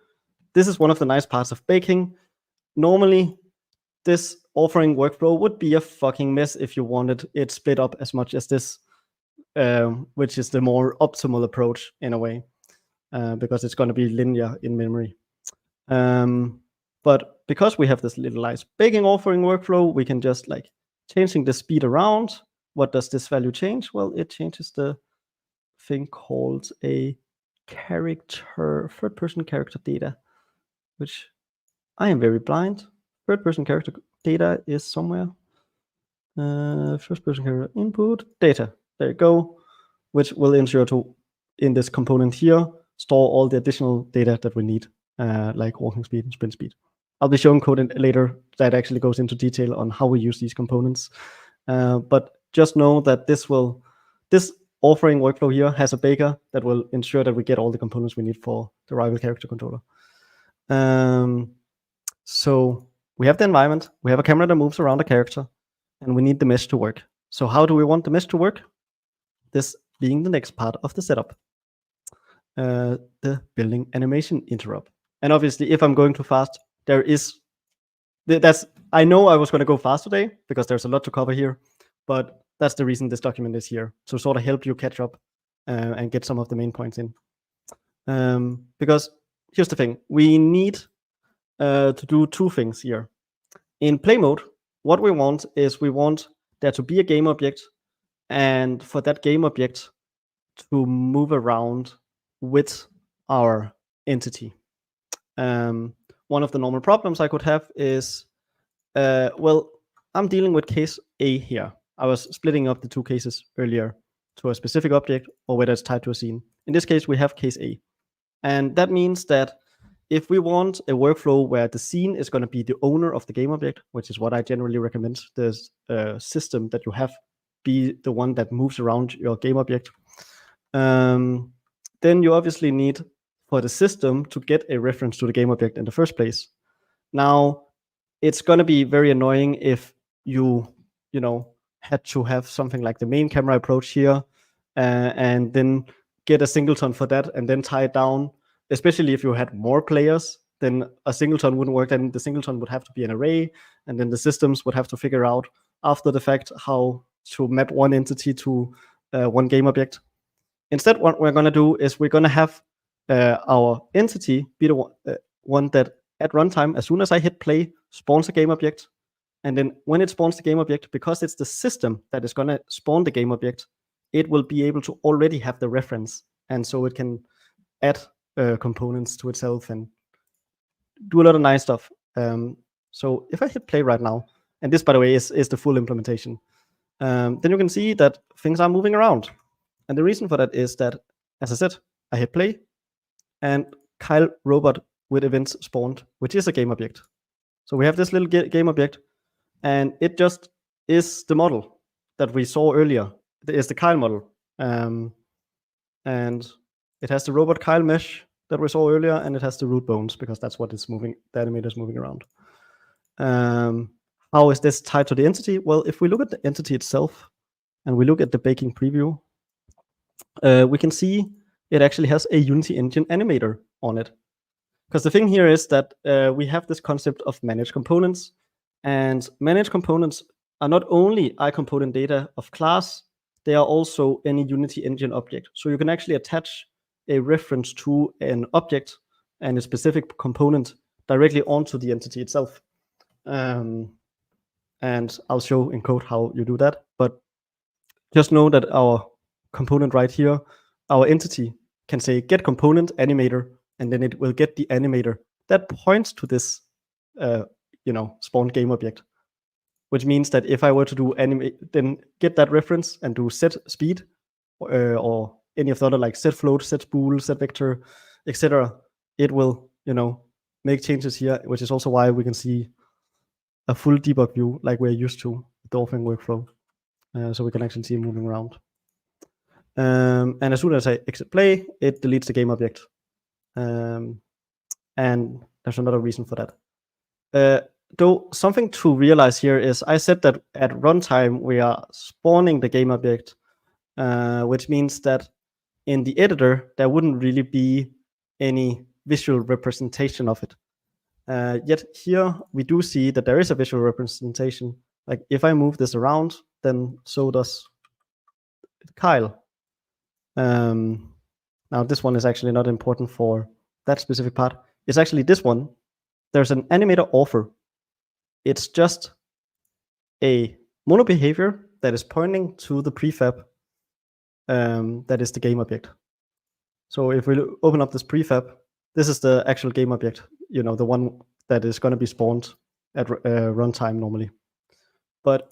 this is one of the nice parts of baking. Normally, this offering workflow would be a fucking mess if you wanted it split up as much as this, which is the more optimal approach in a way, because it's going to be linear in memory. But because we have this little nice baking offering workflow, we can just like changing the speed around. What does this value change? Well, it changes the thing called a third-person character data, which I am very blind. Third-person character data is somewhere. First-person character input data. There you go, which will ensure to, in this component here, store all the additional data that we need, like walking speed and sprint speed. I'll be showing code later that actually goes into detail on how we use these components. But just know that this offering workflow here has a baker that will ensure that we get all the components we need for the rival character controller. So we have the environment, we have a camera that moves around the character, and we need the mesh to work. So how do we want the mesh to work? This being the next part of the setup. The building animation interrupt. And obviously, if I'm going too fast, I know I was going to go fast today because there's a lot to cover here, but that's the reason this document is here, to sort of help you catch up and get some of the main points in. Because here's the thing, we need to do two things here. In play mode, what we want is we want there to be a game object, and for that game object to move around with our entity. One of the normal problems I could have is, well, I'm dealing with case A here. I was splitting up the two cases earlier to a specific object or whether it's tied to a scene. In this case, we have case A. And that means that if we want a workflow where the scene is going to be the owner of the game object, which is what I generally recommend, the system that you have be the one that moves around your game object, then you obviously need for the system to get a reference to the game object in the first place. Now, it's going to be very annoying if you had to have something like the main camera approach here, and then get a singleton for that and then tie it down, especially if you had more players. Then a singleton wouldn't work. Then the singleton would have to be an array, and then the systems would have to figure out after the fact how to map one entity to one game object. Instead, what we're going to do is we're going to have our entity be the one that at runtime, as soon as I hit play, spawns a game object. And then when it spawns the game object, because it's the system that is going to spawn the game object, it will be able to already have the reference. And so it can add components to itself and do a lot of nice stuff. So if I hit play right now, and this, by the way, is the full implementation, then you can see that things are moving around. And the reason for that is that, as I said, I hit play, and Kyle robot with events spawned, which is a game object. So we have this little game object, and it just is the model that we saw earlier. It is the Kyle model. And it has the robot Kyle mesh that we saw earlier, and it has the root bones, because that's what is moving, the animator is moving around. How is this tied to the entity? Well, if we look at the entity itself, and we look at the baking preview, we can see it actually has a Unity Engine animator on it. Because the thing here is that we have this concept of managed components, and managed components are not only iComponent data of class, they are also any Unity Engine object. So you can actually attach a reference to an object and a specific component directly onto the entity itself. And I'll show in code how you do that. But just know that our component right here, our entity can say get component animator, and then it will get the animator that points to this spawned game object. Which means that if I were to do animate, then get that reference and do set speed or any of the other, like set float, set spool, set vector, etc., it will make changes here, which is also why we can see a full debug view like we're used to with the Orphan workflow. So we can actually see it moving around. And as soon as I exit play, it deletes the game object. And there's another reason for that. Though something to realize here is I said that at runtime we are spawning the game object, which means that in the editor there wouldn't really be any visual representation of it. Yet here we do see that there is a visual representation. Like if I move this around, then so does Kyle. Now this one is actually not important for that specific part. It's actually this one. There's an animator offer. It's just a mono behavior that is pointing to the prefab that is the game object. So if we open up this prefab, this is the actual game object, the one that is going to be spawned at runtime normally. But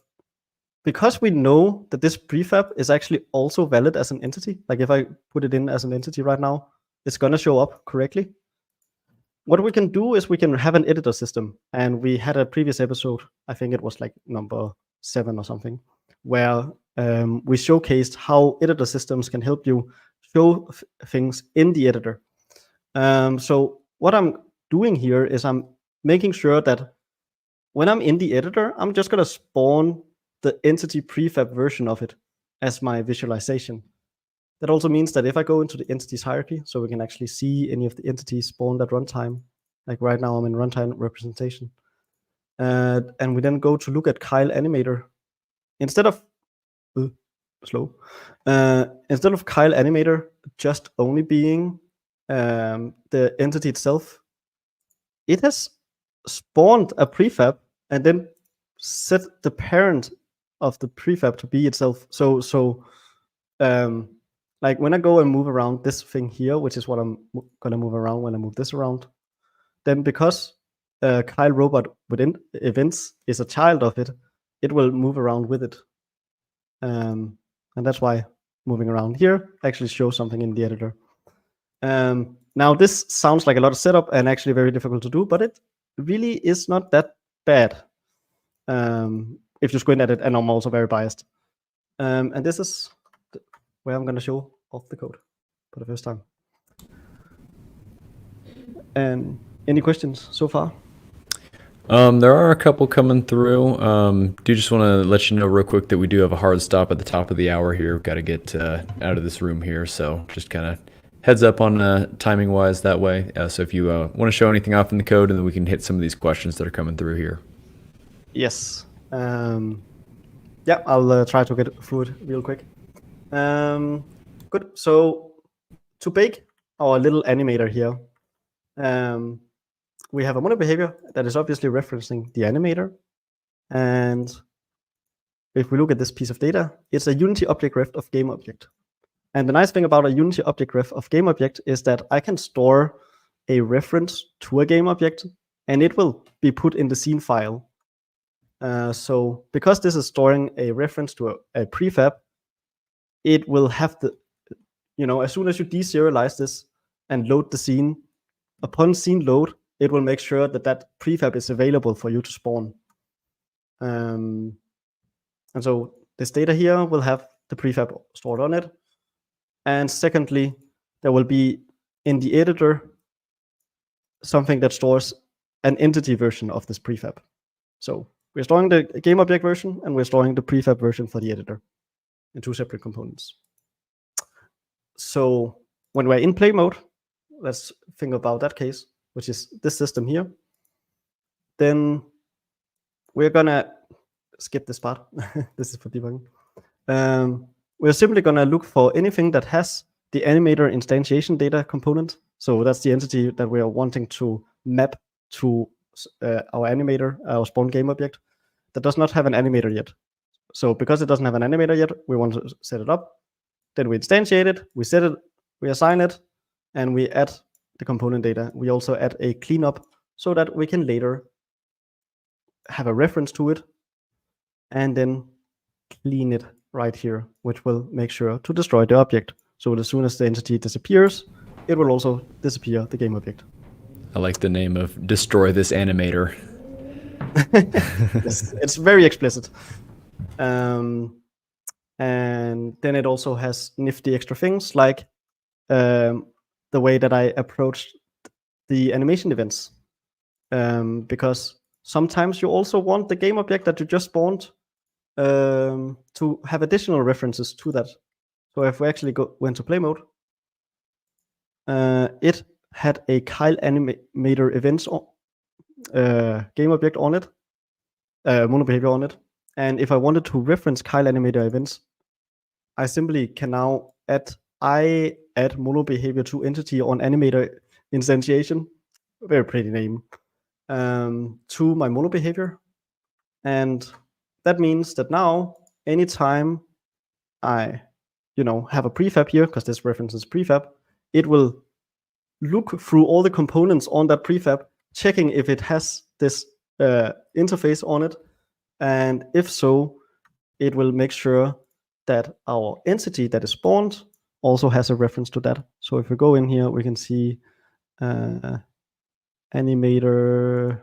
because we know that this prefab is actually also valid as an entity, like if I put it in as an entity right now, it's going to show up correctly. What we can do is we can have an editor system. And we had a previous episode, I think it was like number 7 or something, where we showcased how editor systems can help you show things in the editor. So what I'm doing here is I'm making sure that when I'm in the editor, I'm just going to spawn the entity prefab version of it as my visualization. That also means that if I go into the entities hierarchy, so we can actually see any of the entities spawned at runtime, like right now I'm in runtime representation, and we then go to look at Kyle animator, instead of Kyle animator just only being the entity itself, it has spawned a prefab and then set the parent of the prefab to be itself. So like when I go and move around this thing here, which is what I'm gonna move around when I move this around, then because Kyle robot within events is a child of it, it will move around with it. And that's why moving around here actually shows something in the editor. Now this sounds like a lot of setup and actually very difficult to do, but it really is not that bad. If you squint at it, and I'm also very biased. And this is where I'm going to show off the code for the first time. And any questions so far? There are a couple coming through. Do just want to let you know real quick that we do have a hard stop at the top of the hour here. We've got to get out of this room here, so just kind of heads up on timing wise that way. So if you want to show anything off in the code, and then we can hit some of these questions that are coming through here. Yes. Yeah, I'll try to get through it real quick. Good. So to bake our little animator here, we have a mono behavior that is obviously referencing the animator. And if we look at this piece of data, it's a Unity object ref of game object. And the nice thing about a Unity object ref of game object is that I can store a reference to a game object, and it will be put in the scene file. So because this is storing a reference to a prefab, it will have the, as soon as you deserialize this and load the scene, upon scene load, it will make sure that that prefab is available for you to spawn. And so this data here will have the prefab stored on it. And secondly, there will be in the editor something that stores an entity version of this prefab. So we're storing the game object version, and we're storing the prefab version for the editor in two separate components. So when we're in play mode, let's think about that case, which is this system here. Then we're gonna skip this part. This is for debugging. We're simply gonna look for anything that has the animator instantiation data component. So that's the entity that we are wanting to map to our animator, our spawn game object, that does not have an animator yet. So because it doesn't have an animator yet, we want to set it up. Then we instantiate it, we set it, we assign it, and we add the component data. We also add a cleanup so that we can later have a reference to it and then clean it right here, which will make sure to destroy the object. So as soon as the entity disappears, it will also disappear the game object. I like the name of destroy this animator. Yes, it's very explicit. And then it also has nifty extra things like the way that I approached the animation events. Because sometimes you also want the game object that you just spawned to have additional references to that. So if we actually went to play mode, it had a Kyle animator events game object on it, mono behavior on it. And if I wanted to reference Kyle animator events, I simply can now add mono behavior to entity on animator instantiation, very pretty name, to my mono behavior. And that means that now, anytime I, have a prefab here, because this references prefab, it will look through all the components on that prefab, checking if it has this interface on it. And if so, it will make sure that our entity that is spawned also has a reference to that. So if we go in here, we can see animator.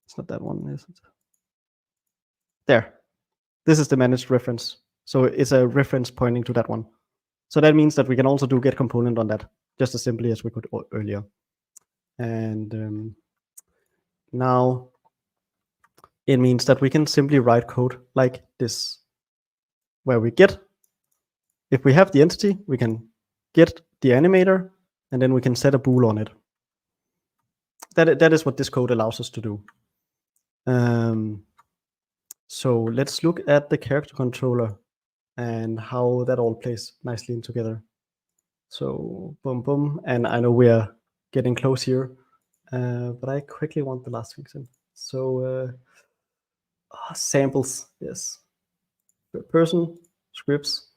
It's not that one, is it? There. This is the managed reference. So it's a reference pointing to that one. So that means that we can also do get component on that, just as simply as we could earlier. And now it means that we can simply write code like this, where we get, if we have the entity, we can get the animator, and then we can set a bool on it. That is what this code allows us to do. So let's look at the character controller and how that all plays nicely in together. So boom, boom, and I know we are getting close here, but I quickly want the last things in. So samples, yes. Person, scripts.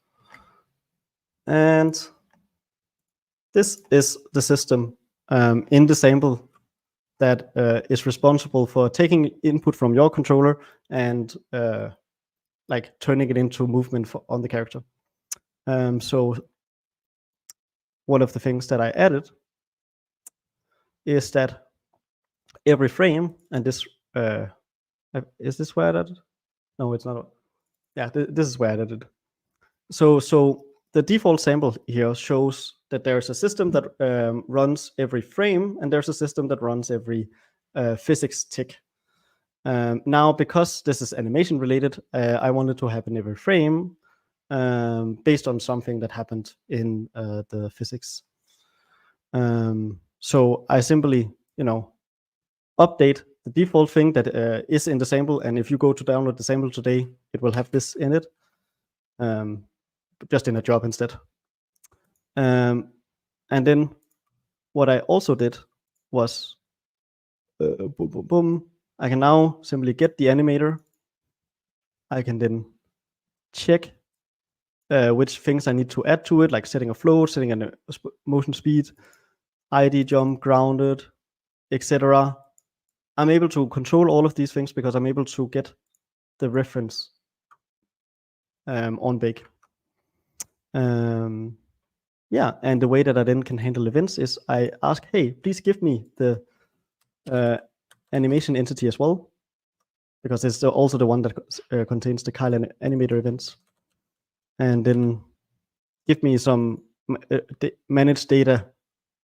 And this is the system in the sample that is responsible for taking input from your controller and like turning it into movement on the character. So one of the things that I added is that every frame, and this is this where I added? No, it's not. Yeah, this is where I added it. So the default sample here shows that there's a system that runs every frame, and there's a system that runs every physics tick. Now, because this is animation related, I wanted to happen every frame based on something that happened in the physics. So I simply, update the default thing that is in the sample, and if you go to download the sample today, it will have this in it, just in a job instead. And then what I also did was, boom, boom, boom. I can now simply get the animator. I can then check which things I need to add to it, like setting a float, setting a motion speed, ID jump, grounded, etc. I'm able to control all of these things because I'm able to get the reference on bake. Yeah, and the way that I then can handle events is I ask, hey, please give me the animation entity as well, because it's also the one that contains the Kyle animator events. And then give me some managed data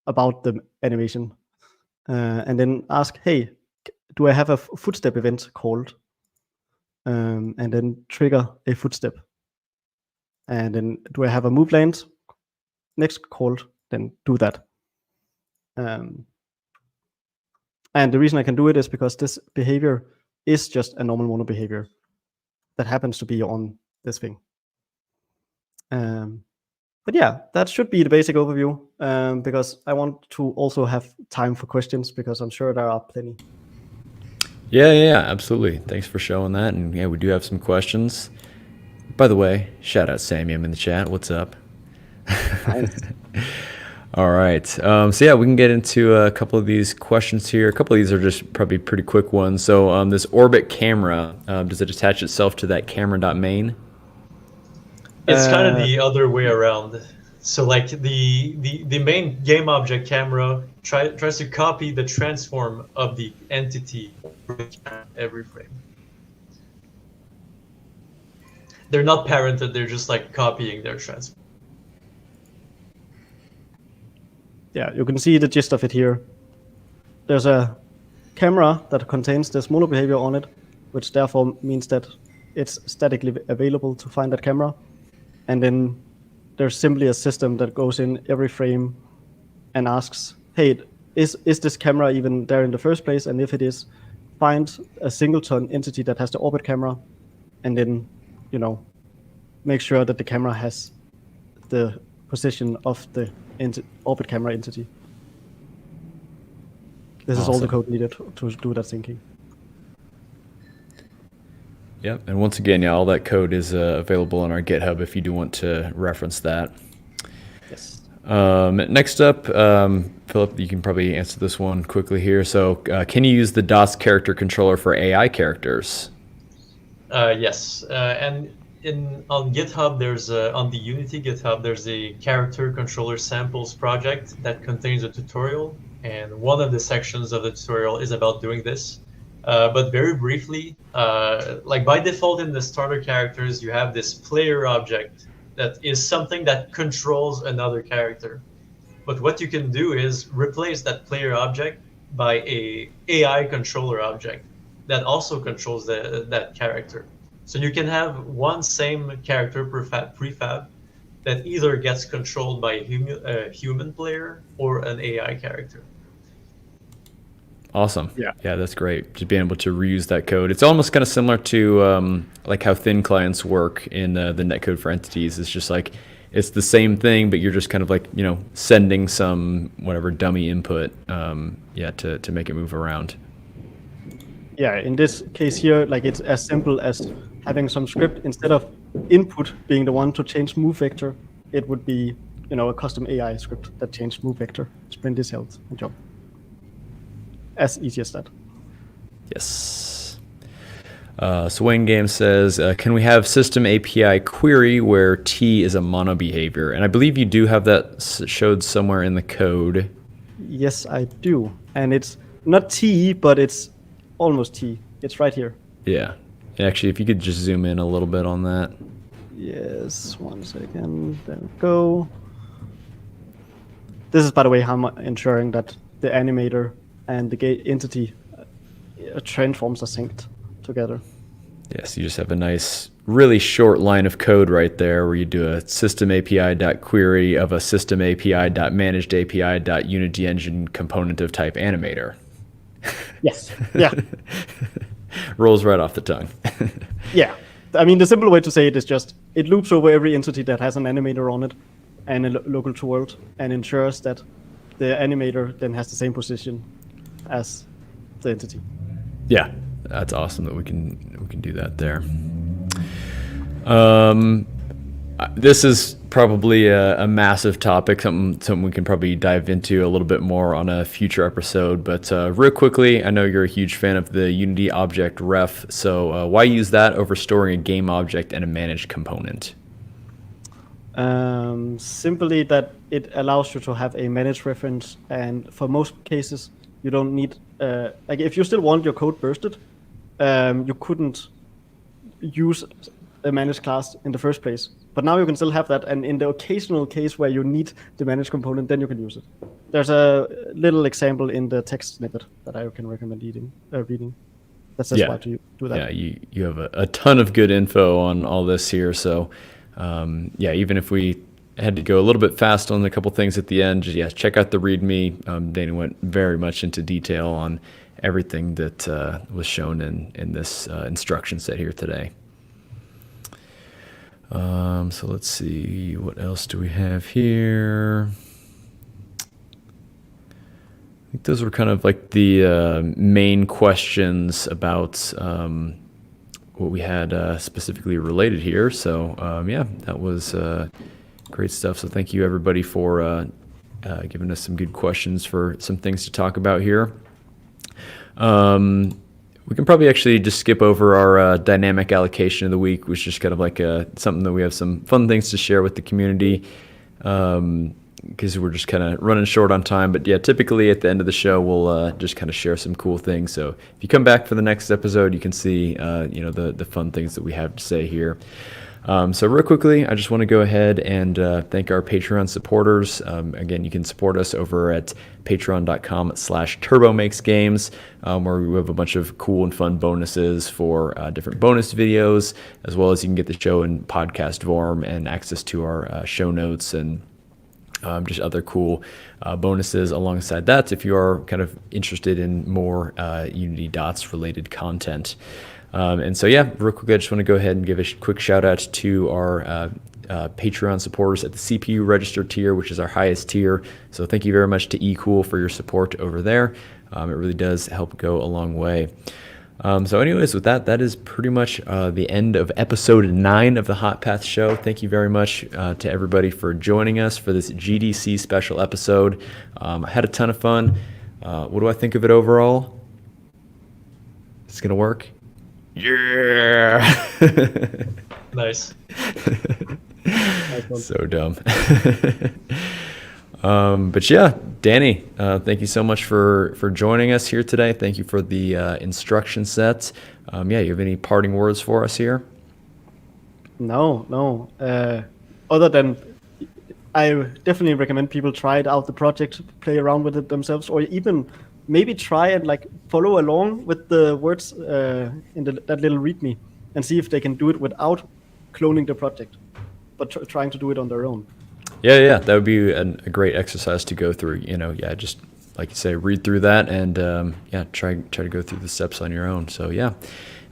about the animation. And then ask, hey, do I have a footstep event called? And then trigger a footstep. And then do I have a move land next called? Then do that. And the reason I can do it is because this behavior is just a normal mono behavior that happens to be on this thing. But yeah, that should be the basic overview, because I want to also have time for questions, because I'm sure there are plenty. Yeah, absolutely. Thanks for showing that. And yeah, we do have some questions. By the way, shout out Samium in the chat. What's up? Nice. All right. So yeah, we can get into a couple of these questions here. A couple of these are just probably pretty quick ones. So this orbit camera, does it attach itself to that camera.main? It's kind of the other way around. So like the main game object camera tries to copy the transform of the entity every frame. They're not parented, they're just like copying their transform. Yeah, you can see the gist of it here. There's a camera that contains this mono behavior on it, which therefore means that it's statically available to find that camera. And then there's simply a system that goes in every frame and asks, hey, is this camera even there in the first place? And if it is, find a singleton entity that has the orbit camera, and then, make sure that the camera has the position of the orbit camera entity. This is all the code needed to do that syncing. Yep, and once again, yeah, all that code is available on our GitHub if you do want to reference that. Yes. Next up, Philip, you can probably answer this one quickly here. So, can you use the DOS character controller for AI characters? Yes, and on GitHub, there's on the Unity GitHub, there's a character controller samples project that contains a tutorial, and one of the sections of the tutorial is about doing this. But very briefly, like by default in the starter characters, you have this player object that is something that controls another character. But what you can do is replace that player object by a AI controller object that also controls that character. So you can have one same character prefab that either gets controlled by a human player or an AI character. Awesome. Yeah, that's great. Just being able to reuse that code. It's almost kind of similar to like how thin clients work in the netcode for entities. It's just like it's the same thing, but you're just kind of like sending some whatever dummy input, to make it move around. Yeah, in this case here, like it's as simple as having some script instead of input being the one to change move vector. It would be, a custom AI script that changed move vector, sprint is health, and jump. As easy as that. Yes. Swing Game says, can we have system API query where T is a mono behavior? And I believe you do have that showed somewhere in the code. Yes, I do. And it's not T, but it's almost T. It's right here. Yeah. Actually, if you could just zoom in a little bit on that. Yes, 1 second. There we go. This is, by the way, how I'm ensuring that the animator and the entity transforms are synced together. Yes, you just have a nice, really short line of code right there where you do a system API.query of a system API.managed API.unity engine component of type animator. Yes. Yeah. Rolls right off the tongue. Yeah. I mean, the simple way to say it is just it loops over every entity that has an animator on it and a local to world and ensures that the animator then has the same position as the entity. Yeah, that's awesome that we can do that there. This is probably a massive topic, something we can probably dive into a little bit more on a future episode. But real quickly, I know you're a huge fan of the Unity object ref, so why use that over storing a game object and a managed component? Simply that it allows you to have a managed reference, and for most cases, you don't need like if you still want your code bursted, you couldn't use a managed class in the first place. But now you can still have that, and in the occasional case where you need the managed component, then you can use it. There's a little example in the text snippet that I can recommend reading. That says why to do that. Yeah, you have a ton of good info on all this here. So, even if we had to go a little bit fast on a couple things at the end, just, check out the README. Dana went very much into detail on everything that was shown in this instruction set here today. So let's see, what else do we have here? I think those were kind of like the main questions about what we had specifically related here. So that was great stuff. So thank you everybody for giving us some good questions for some things to talk about here. We can probably actually just skip over our dynamic allocation of the week, which is just kind of like something that we have some fun things to share with the community, because we're just kind of running short on time. But yeah, typically at the end of the show, we'll just kind of share some cool things. So if you come back for the next episode, you can see the fun things that we have to say here. So real quickly, I just want to go ahead and thank our Patreon supporters. Again, you can support us over at patreon.com/turbomakesgames, where we have a bunch of cool and fun bonuses for different bonus videos, as well as you can get the show in podcast form and access to our show notes and just other cool bonuses alongside that if you are kind of interested in more Unity Dots related content. And so, real quick, I just want to go ahead and give a quick shout out to our Patreon supporters at the CPU register tier, which is our highest tier. So thank you very much to eCool for your support over there. It really does help go a long way. So anyways, with that is pretty much the end of episode 9 of the Hot Path Show. Thank you very much to everybody for joining us for this GDC special episode. I had a ton of fun. What do I think of it overall? It's going to work? Yeah. Nice. So dumb. But yeah, Danny, thank you so much for joining us here today. Thank you for the instruction set. You have any parting words for us here? No. Other than I definitely recommend people try it out the project, play around with it themselves, or even maybe try and follow along with the words in that little README and see if they can do it without cloning the project, but trying to do it on their own. Yeah, that would be a great exercise to go through. Just like you say, read through that and try to go through the steps on your own. So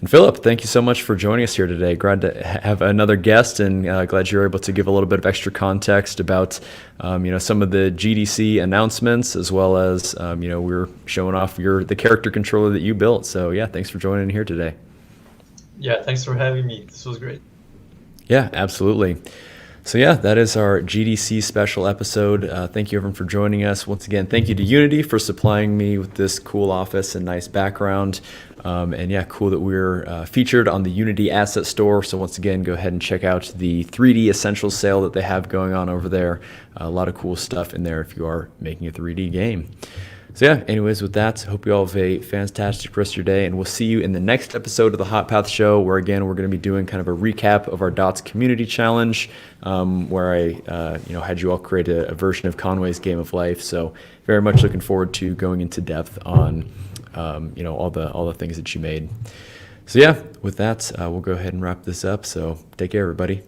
And Philip, thank you so much for joining us here today. Glad to have another guest, and glad you're able to give a little bit of extra context about, some of the GDC announcements, as well as, we're showing off the character controller that you built. So yeah, thanks for joining here today. Yeah, thanks for having me. This was great. Yeah, absolutely. So yeah, that is our GDC special episode. Thank you everyone for joining us. Once again, thank you to Unity for supplying me with this cool office and nice background. And yeah, cool that we're featured on the Unity Asset Store. So once again, go ahead and check out the 3D Essentials sale that they have going on over there. A lot of cool stuff in there if you are making a 3D game. So yeah, anyways, with that, hope you all have a fantastic rest of your day, and we'll see you in the next episode of the Hot Path Show, where again, we're going to be doing kind of a recap of our Dots Community Challenge, where I, had you all create a version of Conway's Game of Life. So very much looking forward to going into depth on, all the things that you made. So yeah, with that, we'll go ahead and wrap this up. So take care, everybody.